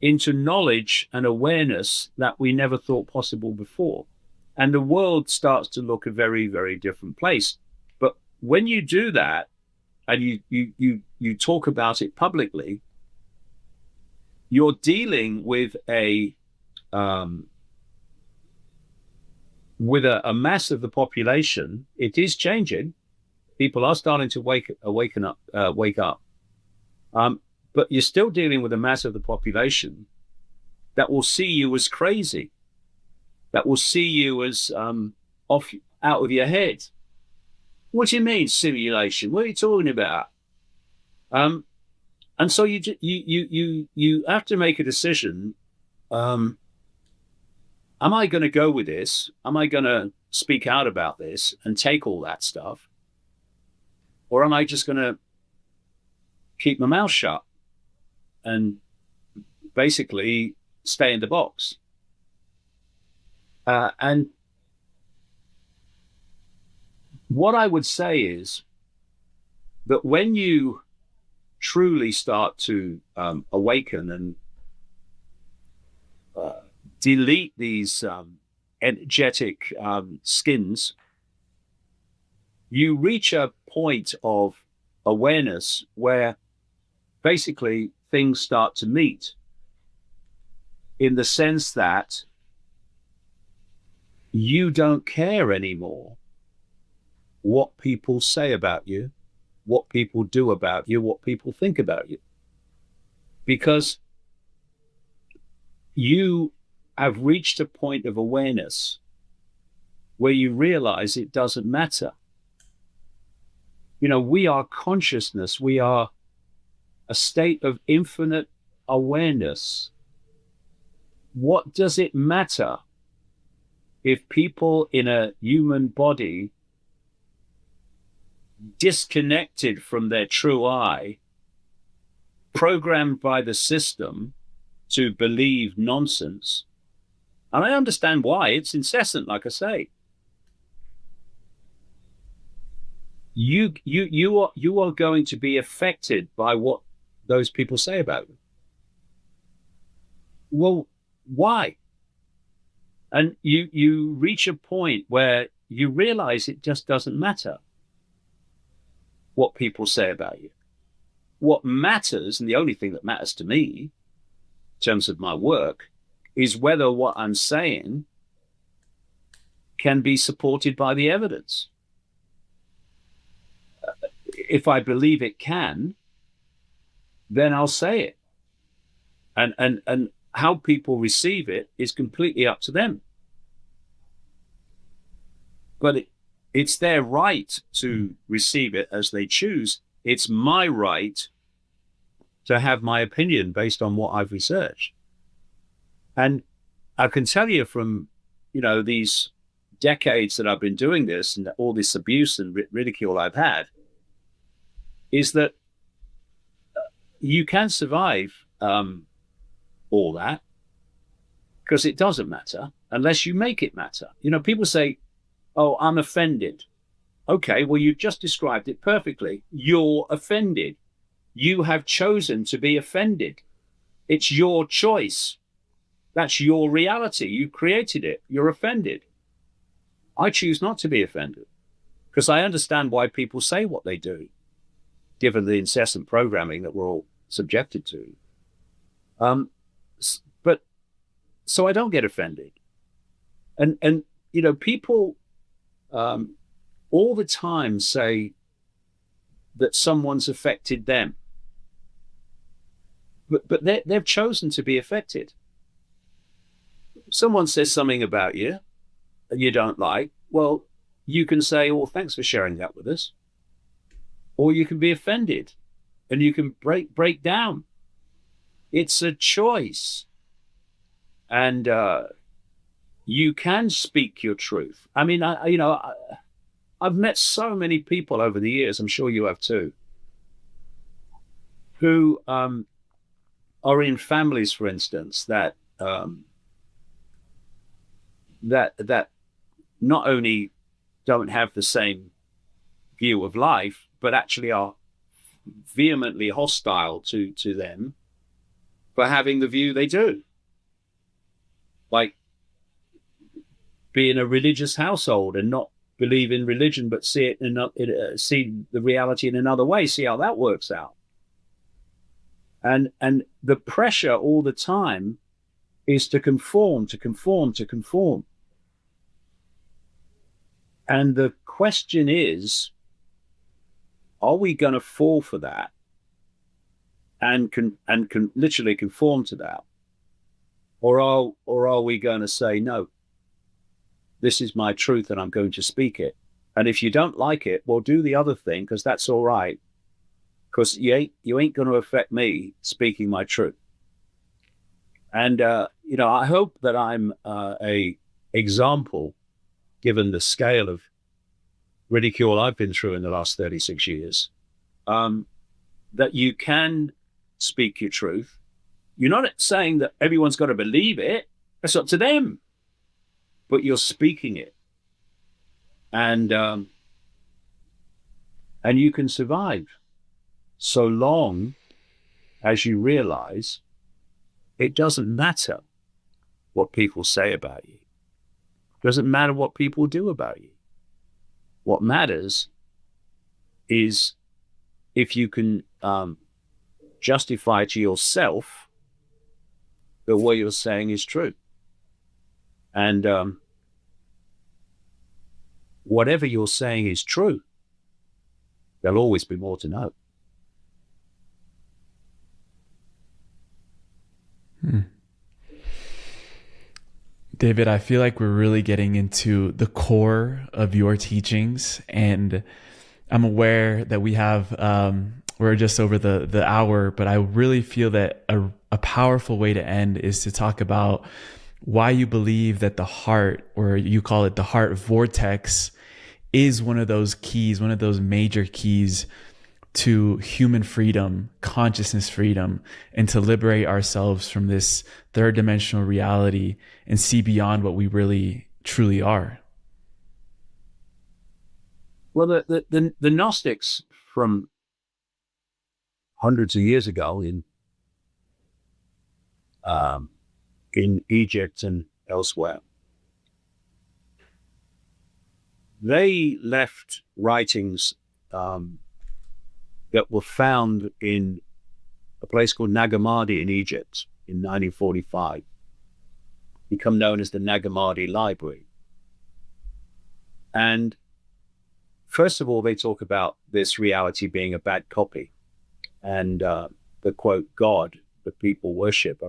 knowledge and awareness that we never thought possible before. And the world starts to look a very, very different place. But when you do that and you talk about it publicly, you're dealing with a mass of the population. It is changing. People are starting to wake up. But you're still dealing with a mass of the population that will see you as crazy, that will see you as out of your head. What do you mean simulation? What are you talking about? And so you have to make a decision. Am I going to go with this? Am I going to speak out about this and take all that stuff? Or am I just going to keep my mouth shut and basically stay in the box? And what I would say is that when you truly start to awaken and delete these energetic skins, you reach a point of awareness where basically things start to meet, in the sense that you don't care anymore what people say about you, what people do about you, what people think about you, because you have reached a point of awareness where you realize it doesn't matter. You know, we are consciousness. We are a state of infinite awareness. What does it matter if people in a human body, disconnected from their true I, programmed by the system to believe nonsense? And I understand why. It's incessant, like I say. You are going to be affected by what those people say about you. Well, why? And you reach a point where you realize it just doesn't matter what people say about you. What matters, and the only thing that matters to me in terms of my work, is whether what I'm saying can be supported by the evidence. If I believe it can, then I'll say it. And how people receive it is completely up to them. But it's their right to receive it as they choose. It's my right to have my opinion based on what I've researched. And I can tell you from, these decades that I've been doing this and all this abuse and ridicule I've had is that you can survive all that because it doesn't matter unless you make it matter. You know, people say, oh, I'm offended. Okay, well, you've just described it perfectly. You're offended. You have chosen to be offended. It's your choice. That's your reality. You created it. You're offended. I choose not to be offended because I understand why people say what they do, given the incessant programming that we're all subjected to. But so I don't get offended. And you know, people all the time say that someone's affected them. But they've chosen to be affected. Someone says something about you and you don't like, well, you can say, well, thanks for sharing that with us. Or you can be offended and you can break down. It's a choice. And you can speak your truth. I mean, I've met so many people over the years, I'm sure you have too, who are in families, for instance, that not only don't have the same view of life, but actually are vehemently hostile to them for having the view they do. Like be in a religious household and not believe in religion, but see it see the reality in another way, see how that works out. And the pressure all the time is to conform. And the question is, are we going to fall for that and can literally conform to that? Or are we going to say, no, this is my truth and I'm going to speak it. And if you don't like it, well, do the other thing, because that's all right. Because you ain't going to affect me speaking my truth. And, I hope that I'm a example, given the scale of ridicule I've been through in the last 36 years, that you can speak your truth. You're not saying that everyone's got to believe it. That's up to them. But you're speaking it. And you can survive so long as you realize it doesn't matter what people say about you. It doesn't matter what people do about you. What matters is if you can justify to yourself that what you're saying is true. And whatever you're saying is true, there'll always be more to know. David, I feel like we're really getting into the core of your teachings, and I'm aware that we have, we're just over the hour, but I really feel that a powerful way to end is to talk about why you believe that the heart, or you call it the heart vortex, is one of those keys, one of those major keys to human freedom, consciousness freedom, and to liberate ourselves from this third dimensional reality and see beyond what we really truly are. Well, the Gnostics from hundreds of years ago in Egypt and elsewhere, they left writings that were found in a place called Nag Hammadi in Egypt in 1945, become known as the Nag Hammadi Library. And first of all, they talk about this reality being a bad copy, and the quote God that people worship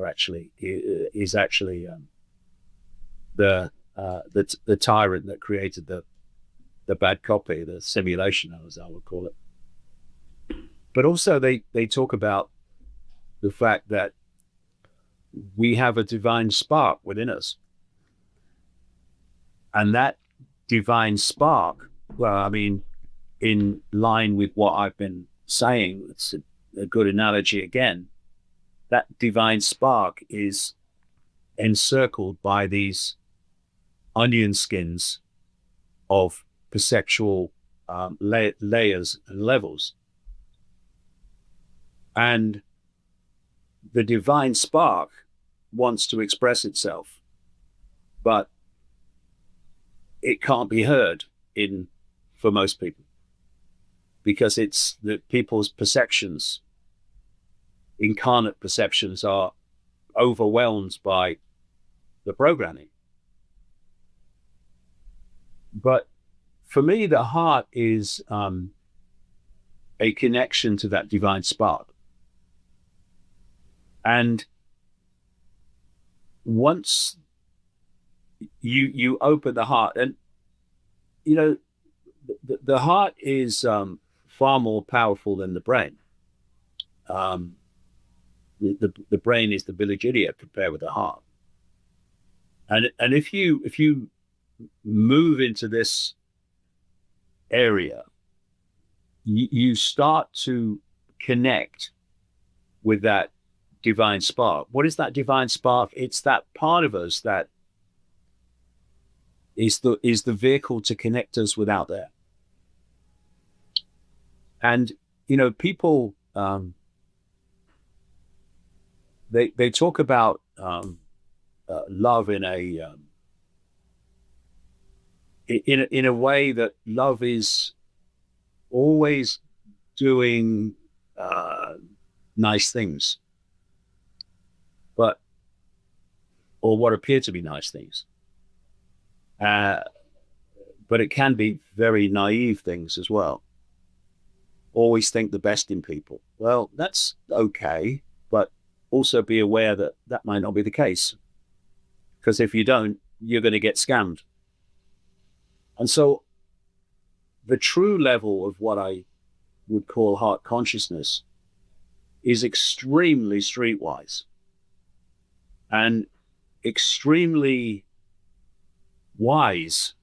is actually the tyrant that created the bad copy, the simulation, as I would call it. But also they talk about the fact that we have a divine spark within us, and that divine spark, well, I mean, in line with what I've been saying, it's a good analogy again. That divine spark is encircled by these onion skins of perceptual layers and levels. And the divine spark wants to express itself, but it can't be heard for most people, because it's the people's perceptions, incarnate perceptions, are overwhelmed by the programming. But for me, the heart is a connection to that divine spark. And once you open the heart, and you know, the heart is far more powerful than the brain. The brain is the village idiot compared with the heart. And if you move into this area, you start to connect with that divine spark. What is that divine spark? It's that part of us that is the vehicle to connect us with out there. And you know, people they talk about love in a way that love is always doing nice things, or what appear to be nice things. But it can be very naive things as well. Always think the best in people. Well, that's okay, but also be aware that that might not be the case. Because if you don't, you're going to get scammed. And so the true level of what I would call heart consciousness is extremely streetwise and extremely wise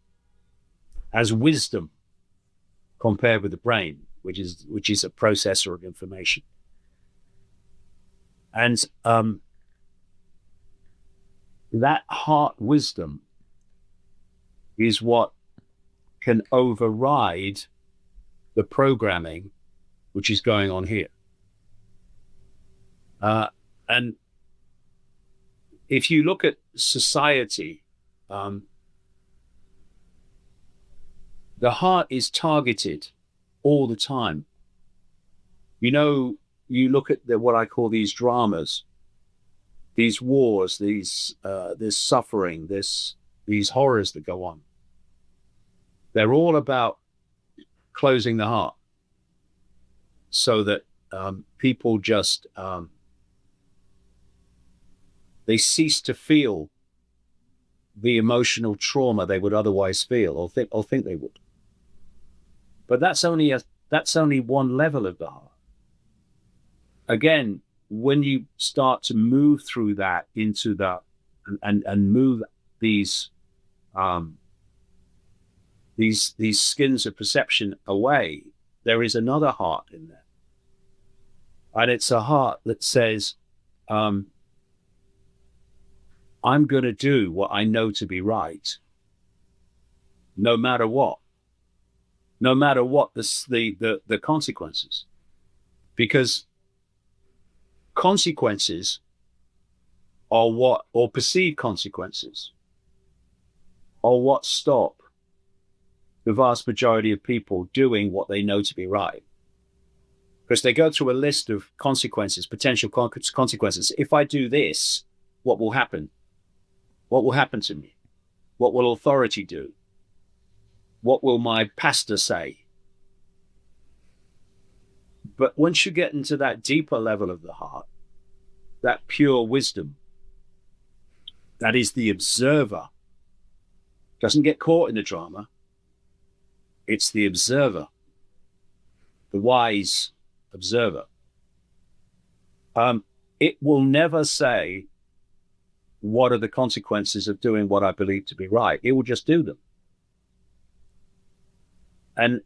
as wisdom compared with the brain, which is a processor of information. And that heart wisdom is what can override the programming which is going on here. And if you look at society, the heart is targeted all the time. You know, you look at what I call these dramas, these wars, this suffering, these horrors that go on. They're all about closing the heart so that people just they cease to feel the emotional trauma they would otherwise feel or think they would. But that's only one level of the heart. Again, when you start to move through that into the and move these skins of perception away, there is another heart in there. And it's a heart that says, I'm going to do what I know to be right, no matter what the consequences. Because consequences or perceived consequences are what stop the vast majority of people doing what they know to be right. Because they go through a list of consequences, potential consequences. If I do this, what will happen? What will happen to me? What will authority do? What will my pastor say? But once you get into that deeper level of the heart, that pure wisdom, that is the observer, doesn't get caught in the drama. It's the observer, the wise observer. It will never say, what are the consequences of doing what I believe to be right? It will just do them. And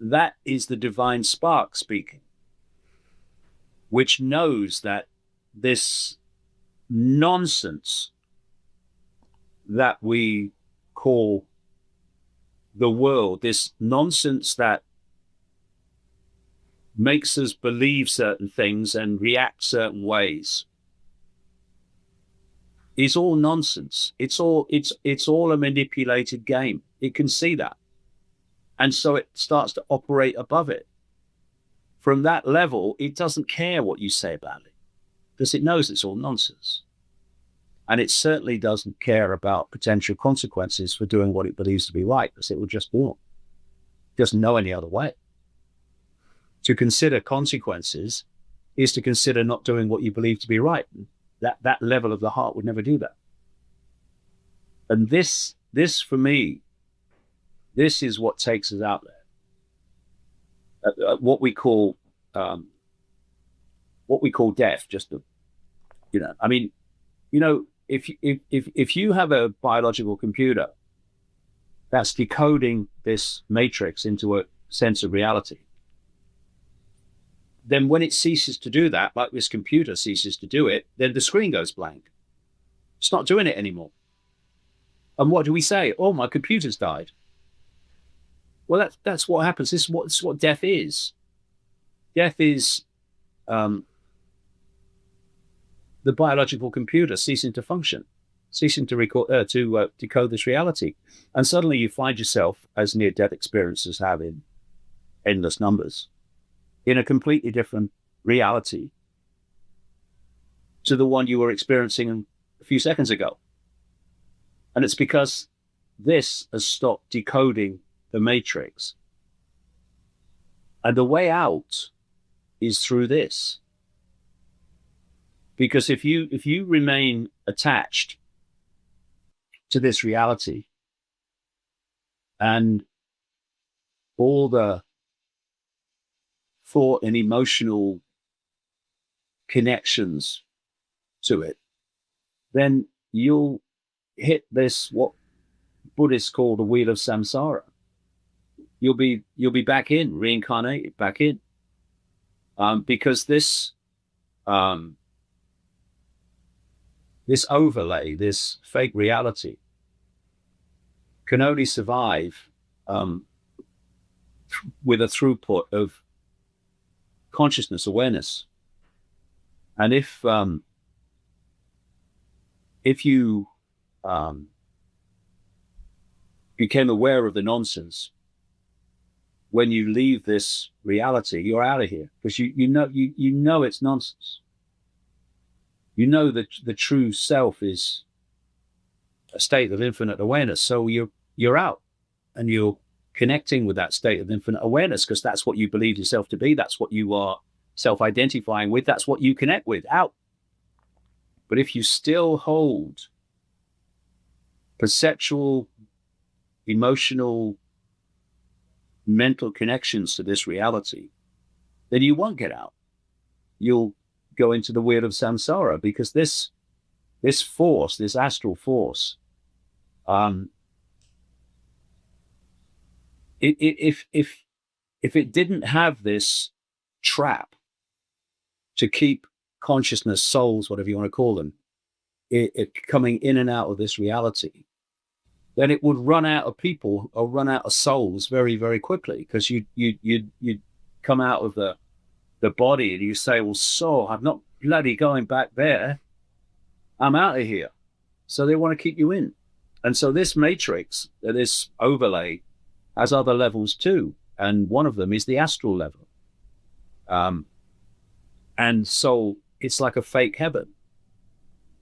that is the divine spark speaking, which knows that this nonsense that we call the world, this nonsense that makes us believe certain things and react certain ways, is all nonsense. It's all a manipulated game. It can see that. And so it starts to operate above it. From that level, it doesn't care what you say about it, because it knows it's all nonsense. And it certainly doesn't care about potential consequences for doing what it believes to be right, because it will just do it. It doesn't know any other way. To consider consequences is to consider not doing what you believe to be right. That level of the heart would never do that. And this for me, this is what takes us out there. What we call death. If you have a biological computer that's decoding this matrix into a sense of reality, then when it ceases to do that, like this computer ceases to do it, then the screen goes blank. It's not doing it anymore. And what do we say? Oh, my computer's died. Well, that's what happens. This is what death is. Death is the biological computer ceasing to function, ceasing to decode this reality. And suddenly you find yourself, as near-death experiences have in endless numbers, in a completely different reality to the one you were experiencing a few seconds ago. And it's because this has stopped decoding the matrix. And the way out is through this. Because if you remain attached to this reality and all the thought and emotional connections to it, then you'll hit this, what Buddhists call the wheel of samsara. You'll be back in, reincarnated back in, because this overlay, this fake reality, can only survive with a throughput of consciousness, awareness. And if you became aware of the nonsense, when you leave this reality, you're out of here, because you know it's nonsense. You know that the true self is a state of infinite awareness. So you're out, and you're connecting with that state of infinite awareness, because that's what you believe yourself to be. That's what you are self-identifying with. That's what you connect with, out. But if you still hold perceptual, emotional, mental connections to this reality, then you won't get out. You'll go into the wheel of samsara, because this force, this astral force, if it didn't have this trap to keep consciousness, souls, whatever you want to call them, it coming in and out of this reality, then it would run out of people or run out of souls very, very quickly, because you'd come out of the body and you say, well, so I'm not bloody going back there. I'm out of here. So they want to keep you in. And so this matrix, this overlay, has other levels too. And one of them is the astral level. And so it's like a fake heaven.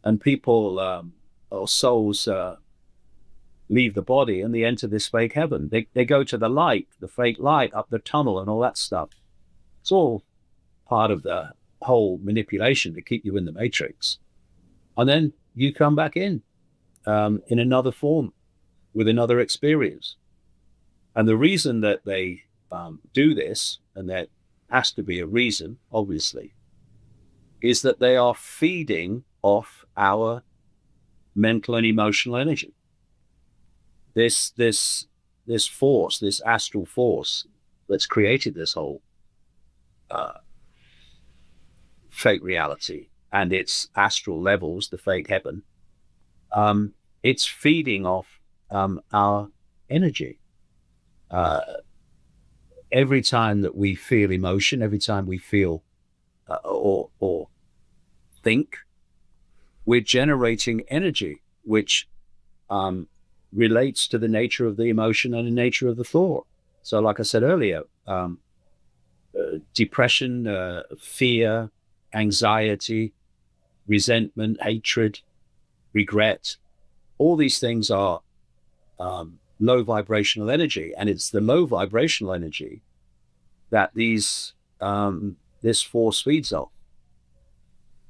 And people or souls leave the body and they enter this fake heaven. They go to the light, the fake light, up the tunnel and all that stuff. It's all part of the whole manipulation to keep you in the matrix. And then you come back in another form, with another experience. And the reason that they do this, and there has to be a reason, obviously, is that they are feeding off our mental and emotional energy. This force, this astral force that's created this whole fake reality and its astral levels, the fake heaven, it's feeding off our energy. Every time that we feel emotion, every time we feel or think, we're generating energy, which relates to the nature of the emotion and the nature of the thought. So like I said earlier, depression, fear, anxiety, resentment, hatred, regret, all these things are low vibrational energy, and it's the low vibrational energy that this force feeds off.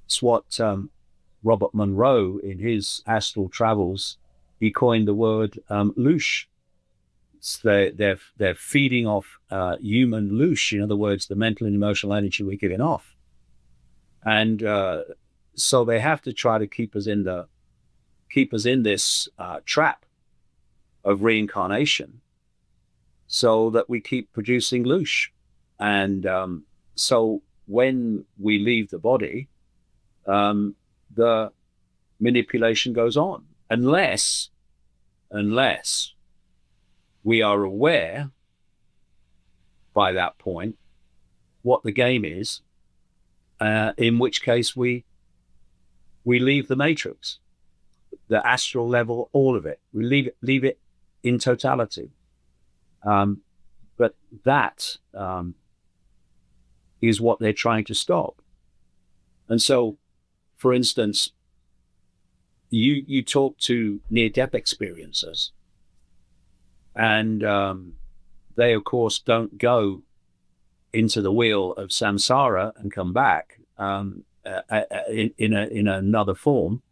It's what Robert Monroe, in his astral travels, he coined the word loosh. They're feeding off human loosh, in other words, the mental and emotional energy we're giving off, and so they have to try to keep us in this trap of reincarnation, so that we keep producing loosh. And so when we leave the body, the manipulation goes on, unless we are aware by that point what the game is, in which case we leave the matrix, the astral level, all of it. We leave it in totality. But that is what they're trying to stop. And so, for instance, you talk to near-death experiencers, and they, of course, don't go into the wheel of samsara and come back in another form.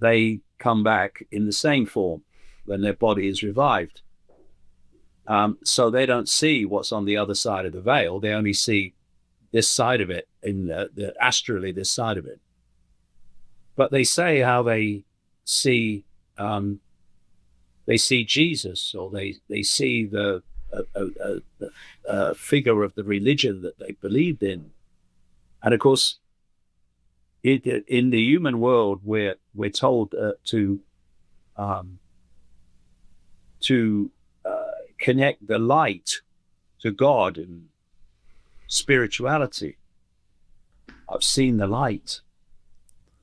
They come back in the same form when their body is revived. So they don't see what's on the other side of the veil. They only see this side of it, in the astrally, this side of it. But they say how they see Jesus, or they see the figure of the religion that they believed in. And of course, in the human world, we're told to connect the light to God and spirituality. I've seen the light.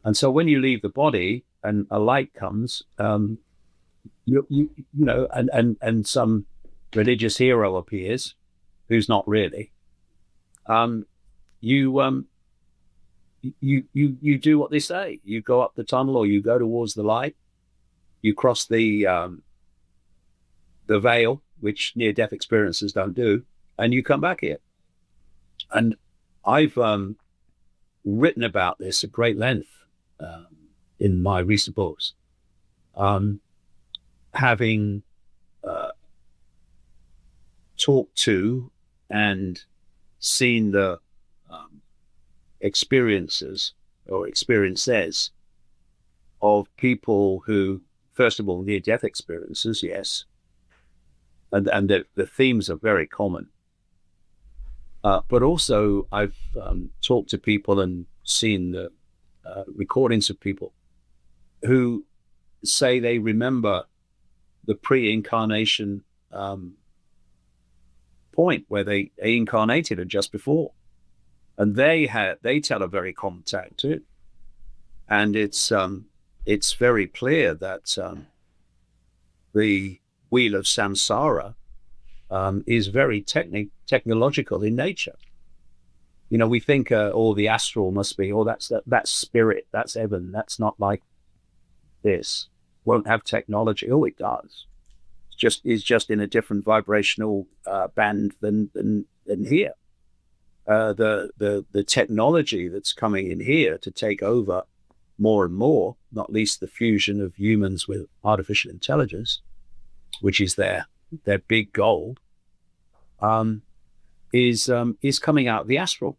And so when you leave the body and a light comes, you know, and some religious hero appears, who's not really, you do what they say. You go up the tunnel, or you go towards the light. You cross the veil, which near-death experiencers don't do, and you come back here. And I've written about this at great length in my recent books, having talked to and seen the experiences or experiences of people who, first of all, near-death experiences, yes, and the themes are very common. But also, I've talked to people and seen the recordings of people who say they remember the pre-incarnation point where they incarnated or just before, and they tell a very common tale too. And it's very clear that the wheel of samsara is very technological in nature. You know, we think all the astral must be, that's spirit, that's heaven. That's not like this. Won't have technology. Oh, it does. It's just in a different vibrational band than here. The technology that's coming in here to take over more and more, not least the fusion of humans with artificial intelligence, which is their big goal, is coming out of the astral.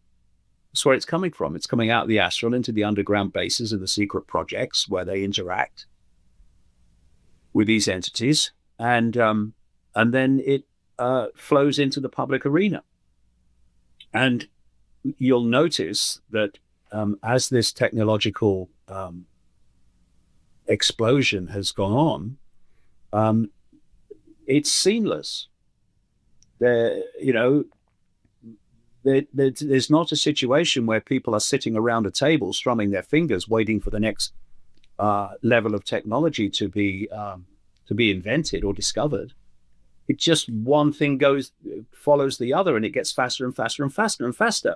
That's where it's coming from. It's coming out of the astral into the underground bases of the secret projects where they interact with these entities. And and then it flows into the public arena. And you'll notice that as this technological explosion has gone on, it's seamless. There's not a situation where people are sitting around a table strumming their fingers, waiting for the next level of technology to be invented or discovered. It just one thing follows the other, and it gets faster and faster and faster and faster.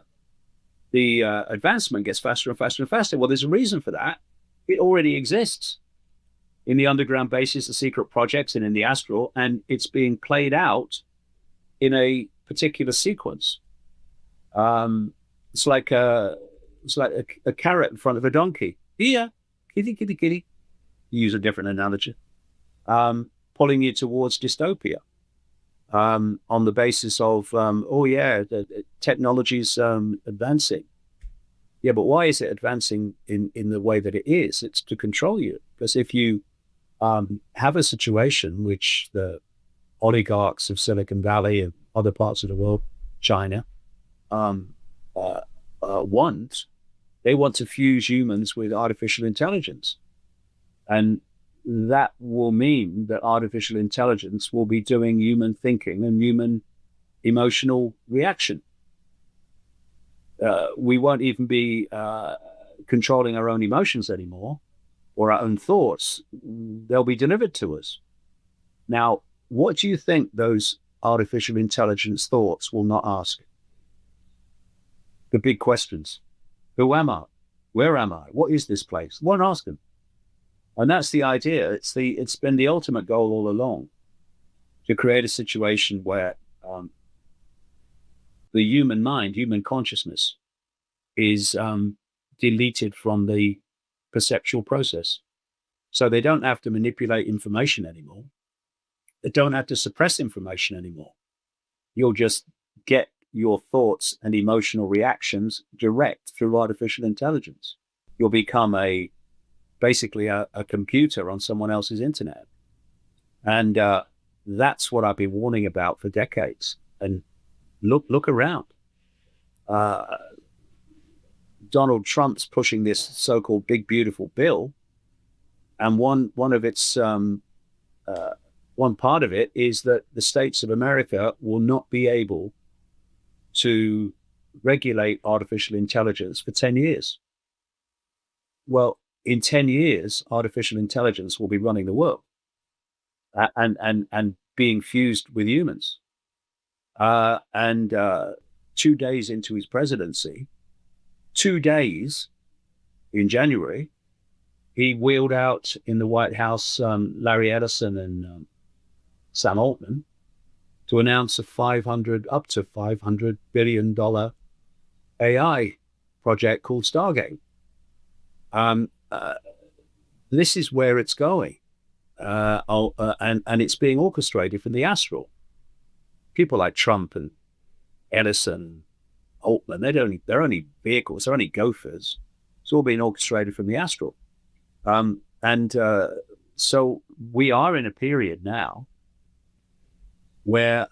The advancement gets faster and faster and faster. Well, there's a reason for that. It already exists in the underground bases, the secret projects, and in the astral, and it's being played out in a particular sequence. It's like a carrot in front of a donkey. Here, kitty, kitty, kitty. You use a different analogy. Pulling you towards dystopia. On the basis of, the technology's advancing. Yeah, but why is it advancing in the way that it is? It's to control you. Because if you have a situation which the oligarchs of Silicon Valley and other parts of the world, China, they want to fuse humans with artificial intelligence. And that will mean that artificial intelligence will be doing human thinking and human emotional reaction. We won't even be controlling our own emotions anymore, or our own thoughts. They'll be delivered to us. Now, what do you think those artificial intelligence thoughts will not ask? The big questions. Who am I? Where am I? What is this place? Won't ask them. And that's the idea. It's been the ultimate goal all along, to create a situation where the human mind, human consciousness, is deleted from the perceptual process. So they don't have to manipulate information anymore. They don't have to suppress information anymore. You'll just get your thoughts and emotional reactions direct through artificial intelligence. You'll become basically a computer on someone else's internet. And that's what I've been warning about for decades. And look around. Donald Trump's pushing this so-called big, beautiful bill. And one of its, one part of it is that the states of America will not be able to regulate artificial intelligence for 10 years. Well, in 10 years, artificial intelligence will be running the world and being fused with humans. 2 days into his presidency, 2 days in January, he wheeled out in the White House Larry Ellison and Sam Altman to announce up to $500 billion AI project called Stargate. This is where it's going, and it's being orchestrated from the astral. People like Trump and Ellison, Altman, they're only vehicles, they're only gophers. It's all being orchestrated from the astral. So we are in a period now where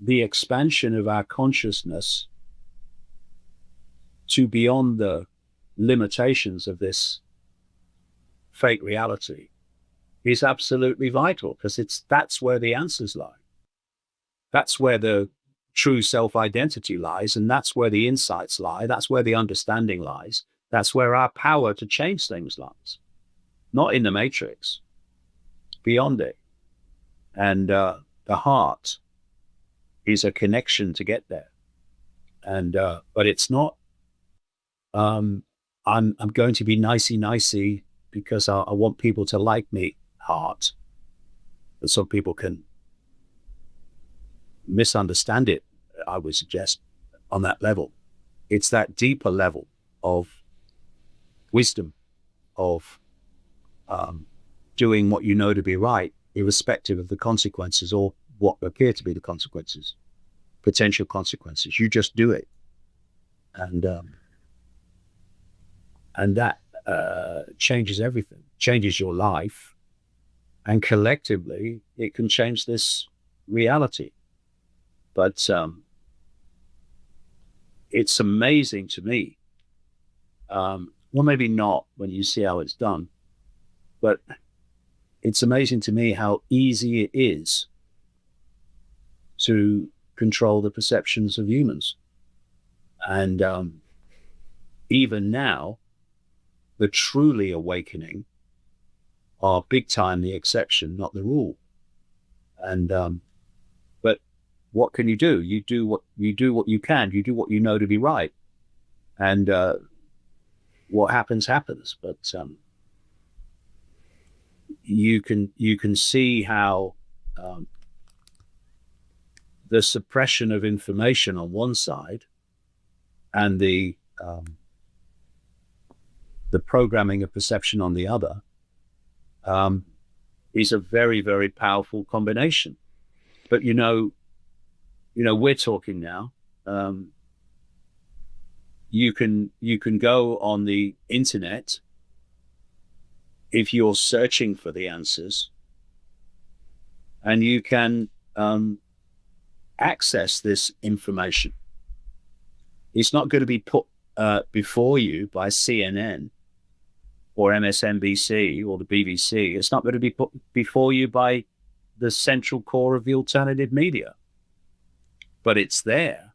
the expansion of our consciousness to beyond the limitations of this fake reality is absolutely vital, because that's where the answers lie. That's where the true self-identity lies, and that's where the insights lie. That's where the understanding lies. That's where our power to change things lies. Not in the matrix, beyond it. And the heart is a connection to get there. And but it's not. I'm going to be nicey because I want people to like me. Heart. And some people can misunderstand it, I would suggest, on that level. It's that deeper level of wisdom, of doing what you know to be right, irrespective of the consequences or what appear to be the consequences, potential consequences. You just do it. And that changes everything, changes your life, and collectively it can change this reality. But it's amazing to me. Well, maybe not when you see how it's done, but it's amazing to me how easy it is to control the perceptions of humans. And even now, the truly awakening are big time the exception, not the rule. And but what can you do? You do what you can. You do what you know to be right, and what happens happens. But you can see how the suppression of information on one side and the programming of perception on the other is a very, very powerful combination. But we're talking now. You can go on the internet if you're searching for the answers, and you can access this information. It's not going to be put before you by CNN or MSNBC or the BBC. It's not going to be put before you by the central core of the alternative media. But it's there.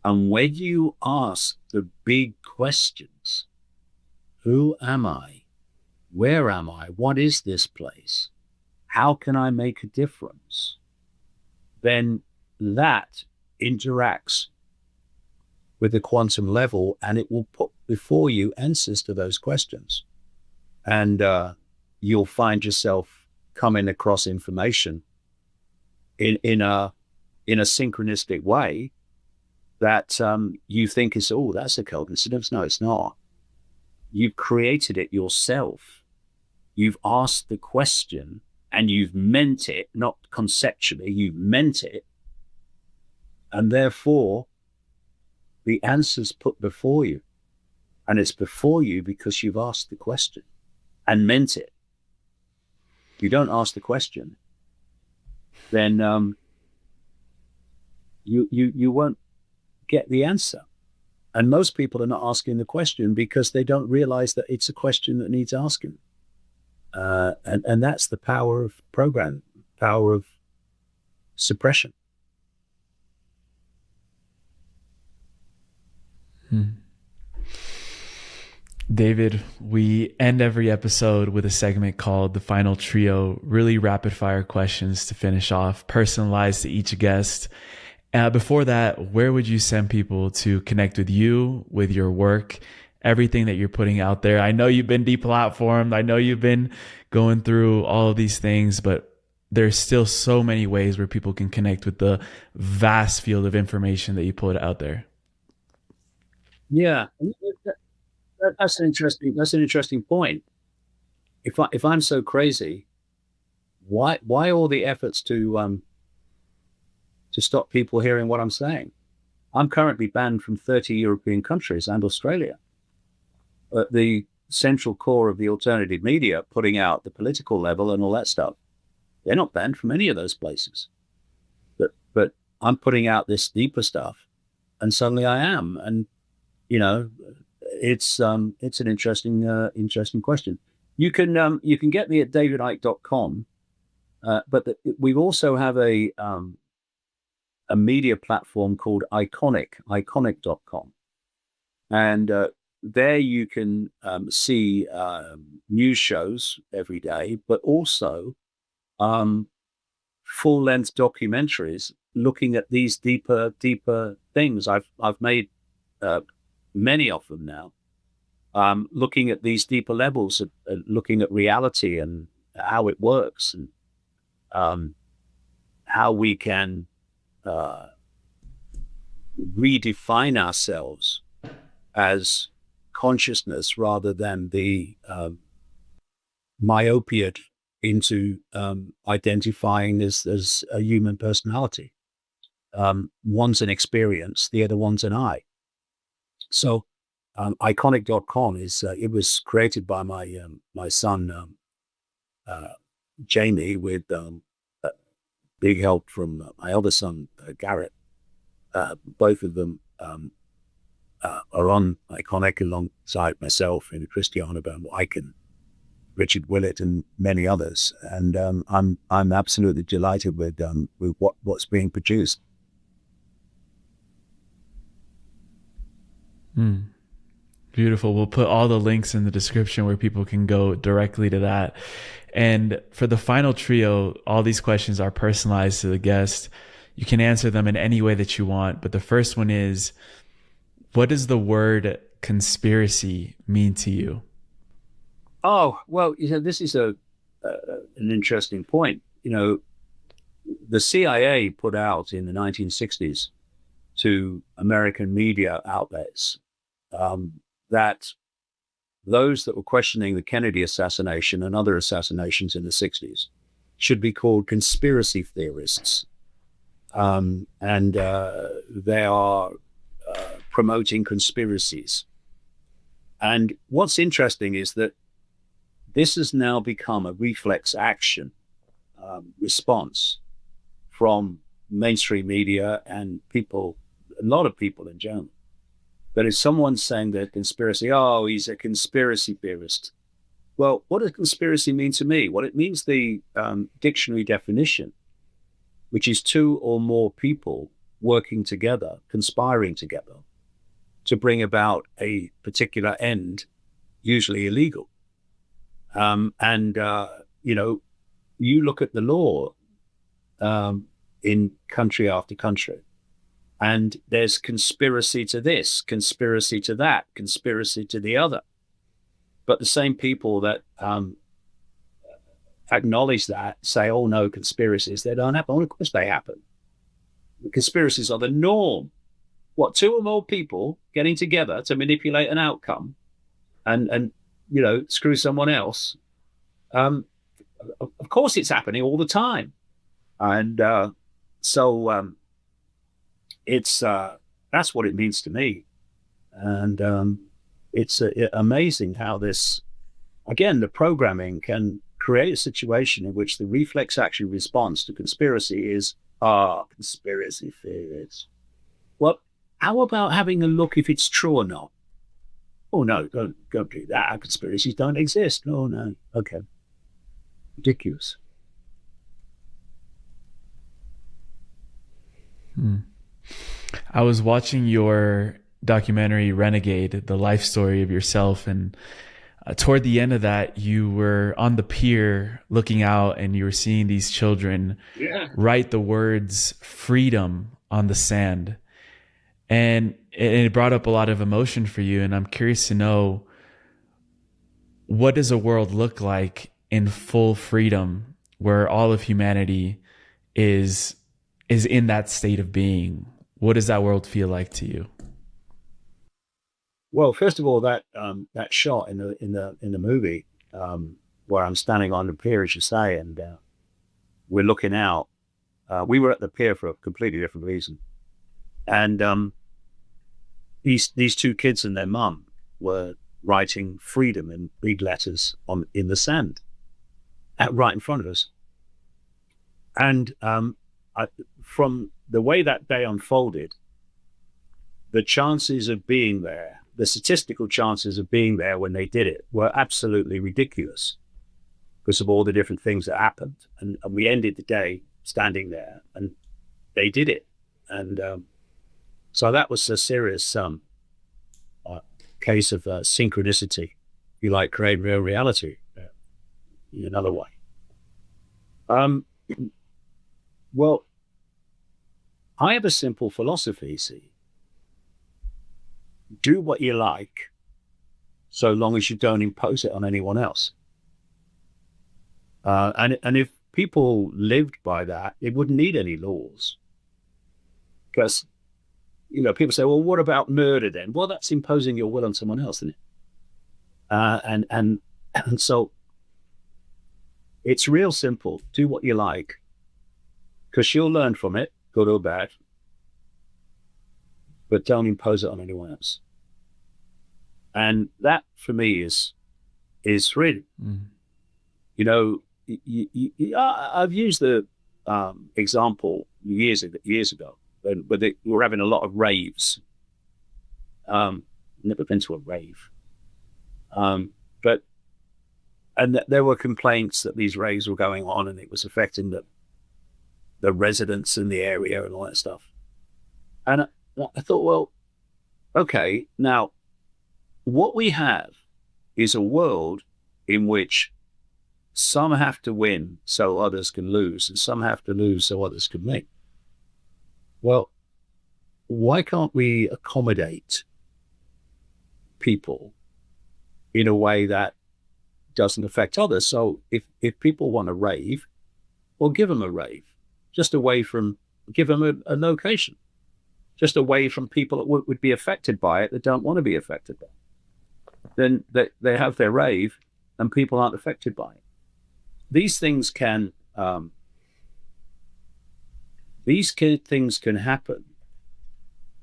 And when you ask the big questions, who am I? Where am I? What is this place? How can I make a difference? Then that interacts with the quantum level, and it will put before you answers to those questions. And you'll find yourself coming across information in a synchronistic way that you think is, oh, that's a coincidence. No, it's not. You've created it yourself. You've asked the question and you've meant it, not conceptually, you've meant it. And therefore, the answer's put before you. And it's before you because you've asked the question and meant it. If you don't ask the question, then you won't get the answer. And most people are not asking the question because they don't realize that it's a question that needs asking. And that's the power of program, power of suppression. David, we end every episode with a segment called The Final Trio, really rapid fire questions to finish off, personalized to each guest. Before that, where would you send people to connect with you, with your work, everything that you're putting out there? I know you've been deplatformed. I know you've been going through all of these things, but there's still so many ways where people can connect with the vast field of information that you put out there. Yeah, that's an interesting point. If I'm so crazy, why all the efforts to stop people hearing what I'm saying? I'm currently banned from 30 European countries and Australia. The central core of the alternative media, putting out the political level and all that stuff, they're not banned from any of those places. But I'm putting out this deeper stuff, and suddenly I am. And it's an interesting question. You can get me at davidicke.com, but we also have a media platform called iconic.com, and there you can see news shows every day, but also full-length documentaries looking at these deeper things. I've made many of them now, looking at these deeper levels, looking at reality and how it works, and how we can redefine ourselves as consciousness rather than the myopia into identifying as a human personality. One's an experience, the other one's an I. So iconic.com is it was created by my son Jamie, with big help from my elder son, Garrett. Both of them are on Iconic alongside myself in Christiana Band, Icke, and Richard Willett, and many others. And I'm absolutely delighted with what's being produced. Beautiful. We'll put all the links in the description where people can go directly to that. And for the final trio, all these questions are personalized to the guest. You can answer them in any way that you want. But the first one is, what does the word conspiracy mean to you? Oh, well, this is an interesting point. The CIA put out in the 1960s to American media outlets that those that were questioning the Kennedy assassination and other assassinations in the 60s should be called conspiracy theorists. And they are promoting conspiracies. And what's interesting is that this has now become a reflex action response from mainstream media and people, a lot of people in general. That if someone's saying they're conspiracy, oh, he's a conspiracy theorist. Well, what does conspiracy mean to me? Well, it means the dictionary definition, which is two or more people working together, conspiring together to bring about a particular end, usually illegal. You look at the law in country after country, and there's conspiracy to this, conspiracy to that, conspiracy to the other. But the same people that acknowledge that say, oh, no, conspiracies, they don't happen. Well, of course they happen. Conspiracies are the norm. What, two or more people getting together to manipulate an outcome and screw someone else? Of course it's happening all the time. And it's that's what it means to me. And it's amazing how this, again, the programming can create a situation in which the reflex action response to conspiracy is, conspiracy theories. Well, how about having a look if it's true or not? Oh, no, don't do that. Conspiracies don't exist. No. Okay. Ridiculous. I was watching your documentary Renegade, the life story of yourself, and toward the end of that, you were on the pier looking out and you were seeing these children write the words freedom on the sand. And it brought up a lot of emotion for you. And I'm curious to know, what does a world look like in full freedom where all of humanity is in that state of being? What does that world feel like to you? Well, first of all, that shot in the movie where I'm standing on the pier, as you say, and we're looking out. We were at the pier for a completely different reason, and these two kids and their mum were writing freedom in big letters in the sand, right in front of us. And from the way that day unfolded, the chances of being there, the statistical chances of being there when they did it, were absolutely ridiculous because of all the different things that happened. And we ended the day standing there and they did it. And so that was a serious case of synchronicity, if you like, create real reality in another way. Well, I have a simple philosophy, see. Do what you like, so long as you don't impose it on anyone else. And if people lived by that, it wouldn't need any laws. Because, people say, well, what about murder then? Well, that's imposing your will on someone else, isn't it? And so it's real simple. Do what you like, because you'll learn from it, good or bad. But don't impose it on anyone else. And that, for me, is freedom. I've used the example years ago when we were having a lot of raves. Never been to a rave, but there were complaints that these raves were going on and it was affecting the residents in the area and all that stuff. And I thought, well, okay, now what we have is a world in which some have to win so others can lose, and some have to lose so others can win. Well, why can't we accommodate people in a way that doesn't affect others? So if people want to rave, well, give them a rave, just away from, give them a location, just away from people that would be affected by it, that don't want to be affected by it. Then they have their rave and people aren't affected by it. These things can happen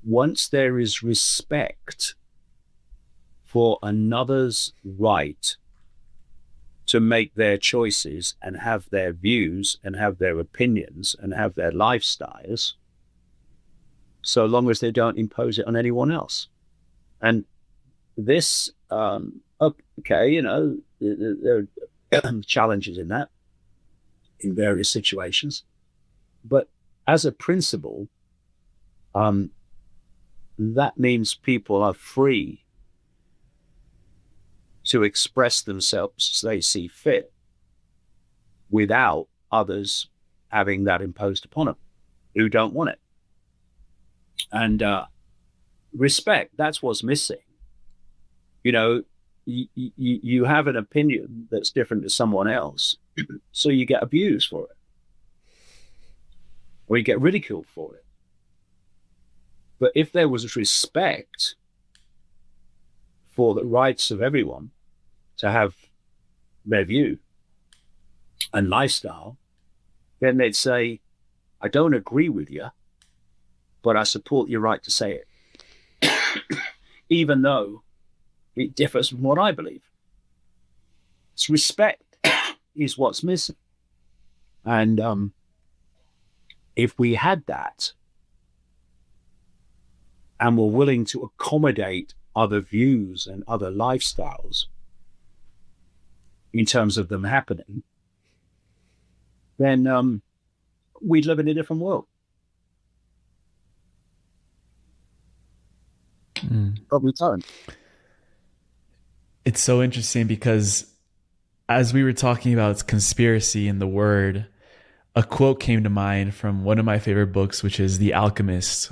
once there is respect for another's right to make their choices and have their views and have their opinions and have their lifestyles, so long as they don't impose it on anyone else. And this, okay, there are challenges in that, in various situations, but as a principle, that means people are free to express themselves as they see fit without others having that imposed upon them who don't want it. And respect, that's what's missing. You have an opinion that's different to someone else, so you get abused for it, or you get ridiculed for it. But if there was respect for the rights of everyone to have their view and lifestyle, then they'd say, I don't agree with you, but I support your right to say it, even though it differs from what I believe. It's respect is what's missing. And if we had that and were willing to accommodate other views and other lifestyles in terms of them happening, then we'd live in a different world. But we don't. It's so interesting because as we were talking about conspiracy and the word, a quote came to mind from one of my favorite books, which is The Alchemist,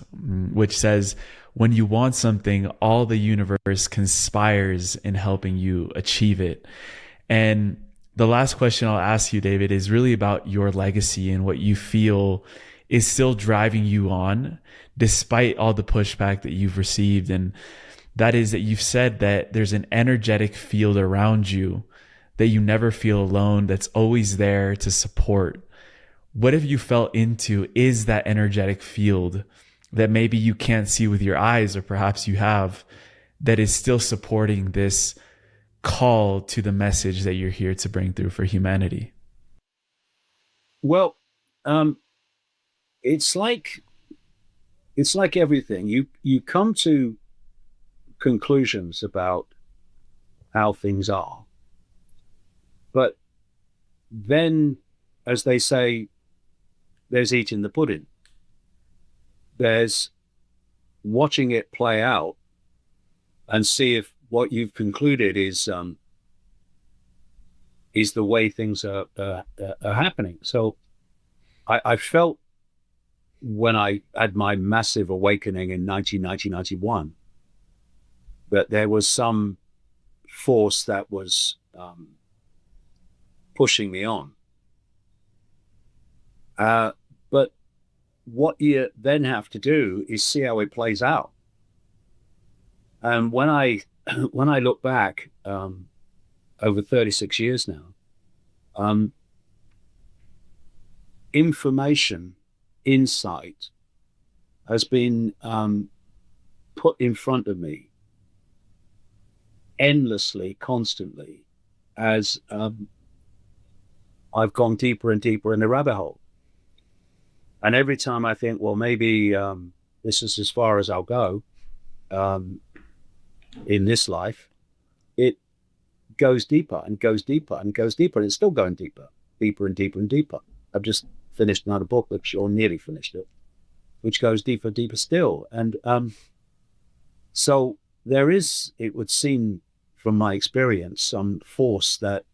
which says, when you want something, all the universe conspires in helping you achieve it. And the last question I'll ask you, David, is really about your legacy and what you feel is still driving you on despite all the pushback that you've received. And that is that you've said that there's an energetic field around you that you never feel alone, that's always there to support. What have you felt into is that energetic field that maybe you can't see with your eyes, or perhaps you have, that is still supporting this call to the message that you're here to bring through for humanity? Well, it's like everything. You come to conclusions about how things are, but then, as they say, there's eating the pudding. There's watching it play out and see if what you've concluded is the way things are happening. So I felt when I had my massive awakening in 1991 that there was some force that was pushing me on. But what you then have to do is see how it plays out. And when I look back over 36 years now, information, insight has been put in front of me endlessly, constantly, as I've gone deeper and deeper in the rabbit hole. And every time I think, well, maybe this is as far as I'll go in this life, it goes deeper and goes deeper and goes deeper. And it's still going deeper, deeper and deeper and deeper. I've just finished another book, or nearly finished it, which goes deeper, deeper still. And so there is, it would seem from my experience, some force that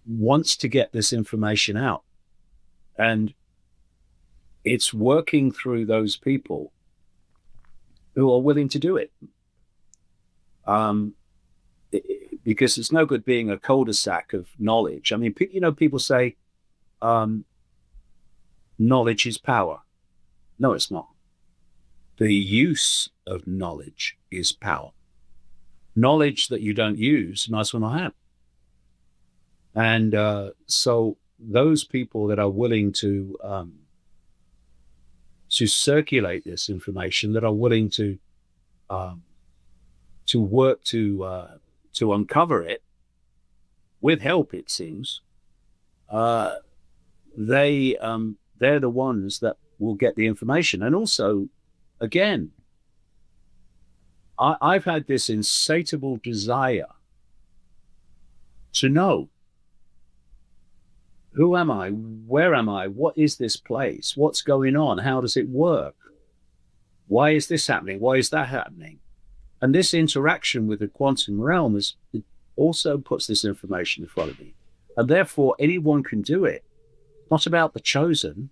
wants to get this information out. And it's working through those people who are willing to do it. Because it's no good being a cul-de-sac of knowledge. I mean, people say knowledge is power. No, it's not. The use of knowledge is power. Knowledge that you don't use, nice one I have. And so those people that are willing to circulate this information, that are willing to work to uncover it with help, it seems, they're the ones that will get the information. And also, again, I've had this insatiable desire to know, who am I? Where am I? What is this place? What's going on? How does it work? Why is this happening? Why is that happening? And this interaction with the quantum realm it also puts this information in front of me. And therefore, anyone can do it. Not about the chosen.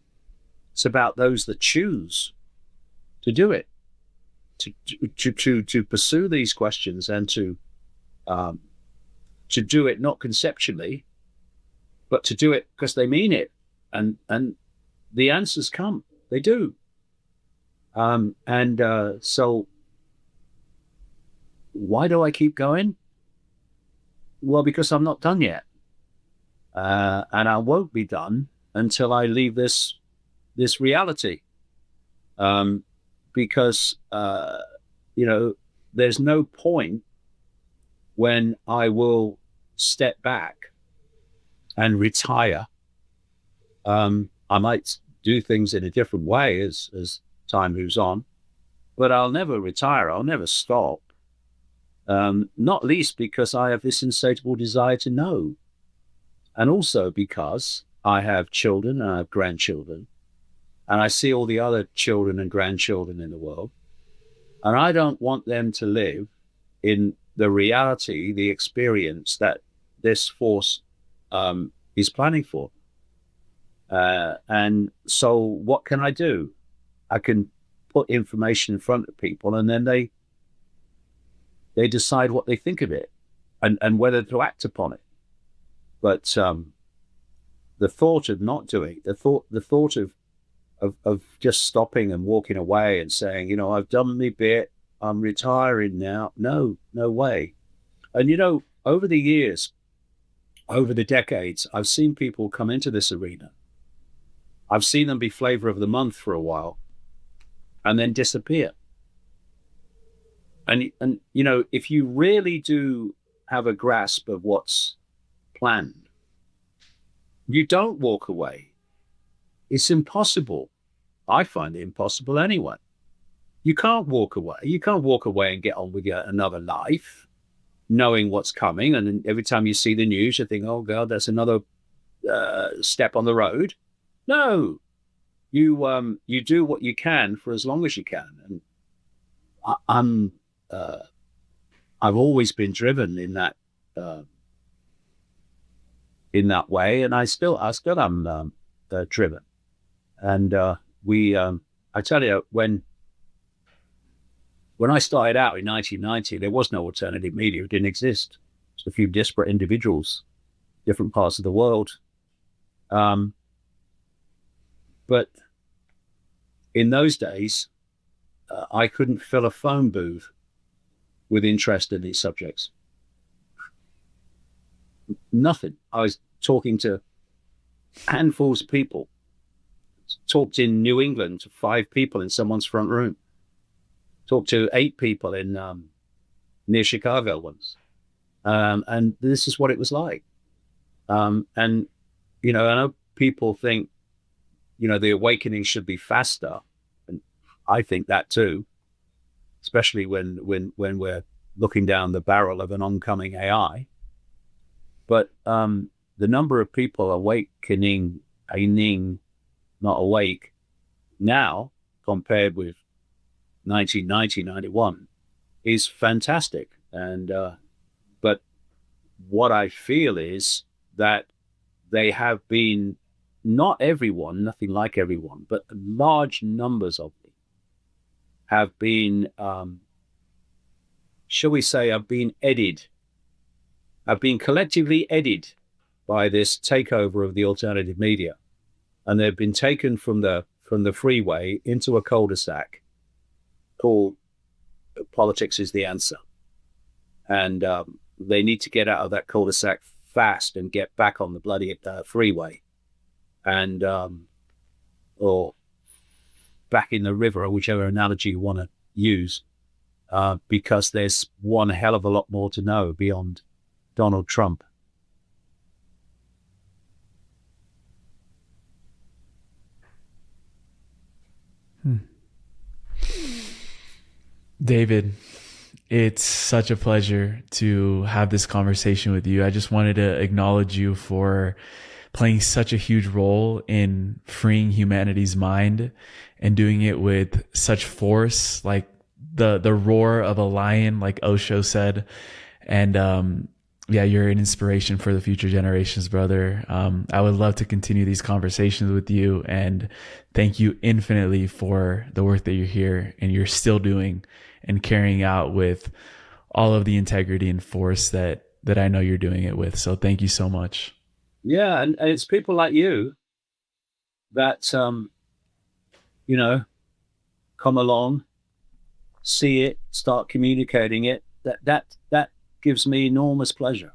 It's about those that choose to do it, to pursue these questions, and to do it not conceptually, but to do it because they mean it, and the answers come. They do. So why do I keep going? Well, because I'm not done yet, and I won't be done until I leave this reality. Because there's no point when I will step back and retire. I might do things in a different way as time moves on, but I'll never retire. I'll never stop. Not least because I have this insatiable desire to know. And also because I have children and I have grandchildren, and I see all the other children and grandchildren in the world. And I don't want them to live in the reality, the experience that this force is planning for. And so what can I do? I can put information in front of people, and then they decide what they think of it and whether to act upon it. But the thought of not doing, the thought of just stopping and walking away and saying, I've done my bit, I'm retiring now. No way. And, over the years, over the decades, I've seen people come into this arena. I've seen them be flavor of the month for a while and then disappear. And if you really do have a grasp of what's planned, you don't walk away. It's impossible. I find it impossible anyway. You can't walk away. You can't walk away and get on with another life, knowing what's coming. And then every time you see the news, you think, oh, God, that's another step on the road. No, you do what you can for as long as you can. And I've always been driven in that way, and I still am driven. And I tell you, when I started out in 1990, there was no alternative media. It didn't exist. Just a few disparate individuals, different parts of the world. But in those days, I couldn't fill a phone booth with interest in these subjects. Nothing. I was talking to handfuls of people. Talked in New England to 5 people in someone's front room. Talked to 8 people in near Chicago once. And this is what it was like. And I know people think, the awakening should be faster. And I think that too, especially when we're looking down the barrel of an oncoming AI. But the number of people awakening, not awake, now compared with 1990, 91 is fantastic. And but what I feel is that they have been, not everyone, nothing like everyone, but large numbers of them have been, shall we say, have been collectively edited by this takeover of the alternative media. And they've been taken from the freeway into a cul-de-sac called politics is the answer. And they need to get out of that cul-de-sac fast and get back on the bloody freeway, and or back in the river, or whichever analogy you want to use, because there's one hell of a lot more to know beyond Donald Trump. David, it's such a pleasure to have this conversation with you. I just wanted to acknowledge you for playing such a huge role in freeing humanity's mind and doing it with such force, like the roar of a lion, like Osho said. And yeah, you're an inspiration for the future generations, brother. I would love to continue these conversations with you, and thank you infinitely for the work that you're here and you're still doing and carrying out with all of the integrity and force that I know you're doing it with. So thank you so much. Yeah, and it's people like you that come along, see it, start communicating it. That gives me enormous pleasure.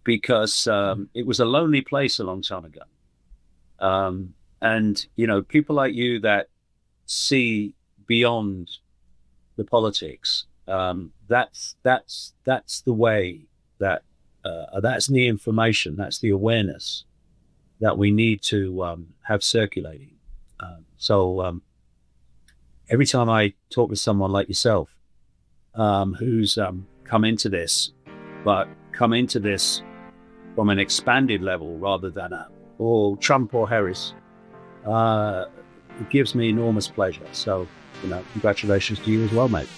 Because it was a lonely place a long time ago. And people like you that see beyond the politics, that's the way, that's the information, that's the awareness that we need to have circulating. So every time I talk with someone like yourself, who's come into this, but come into this from an expanded level rather than Trump or Harris, it gives me enormous pleasure. So, congratulations to you as well, mate.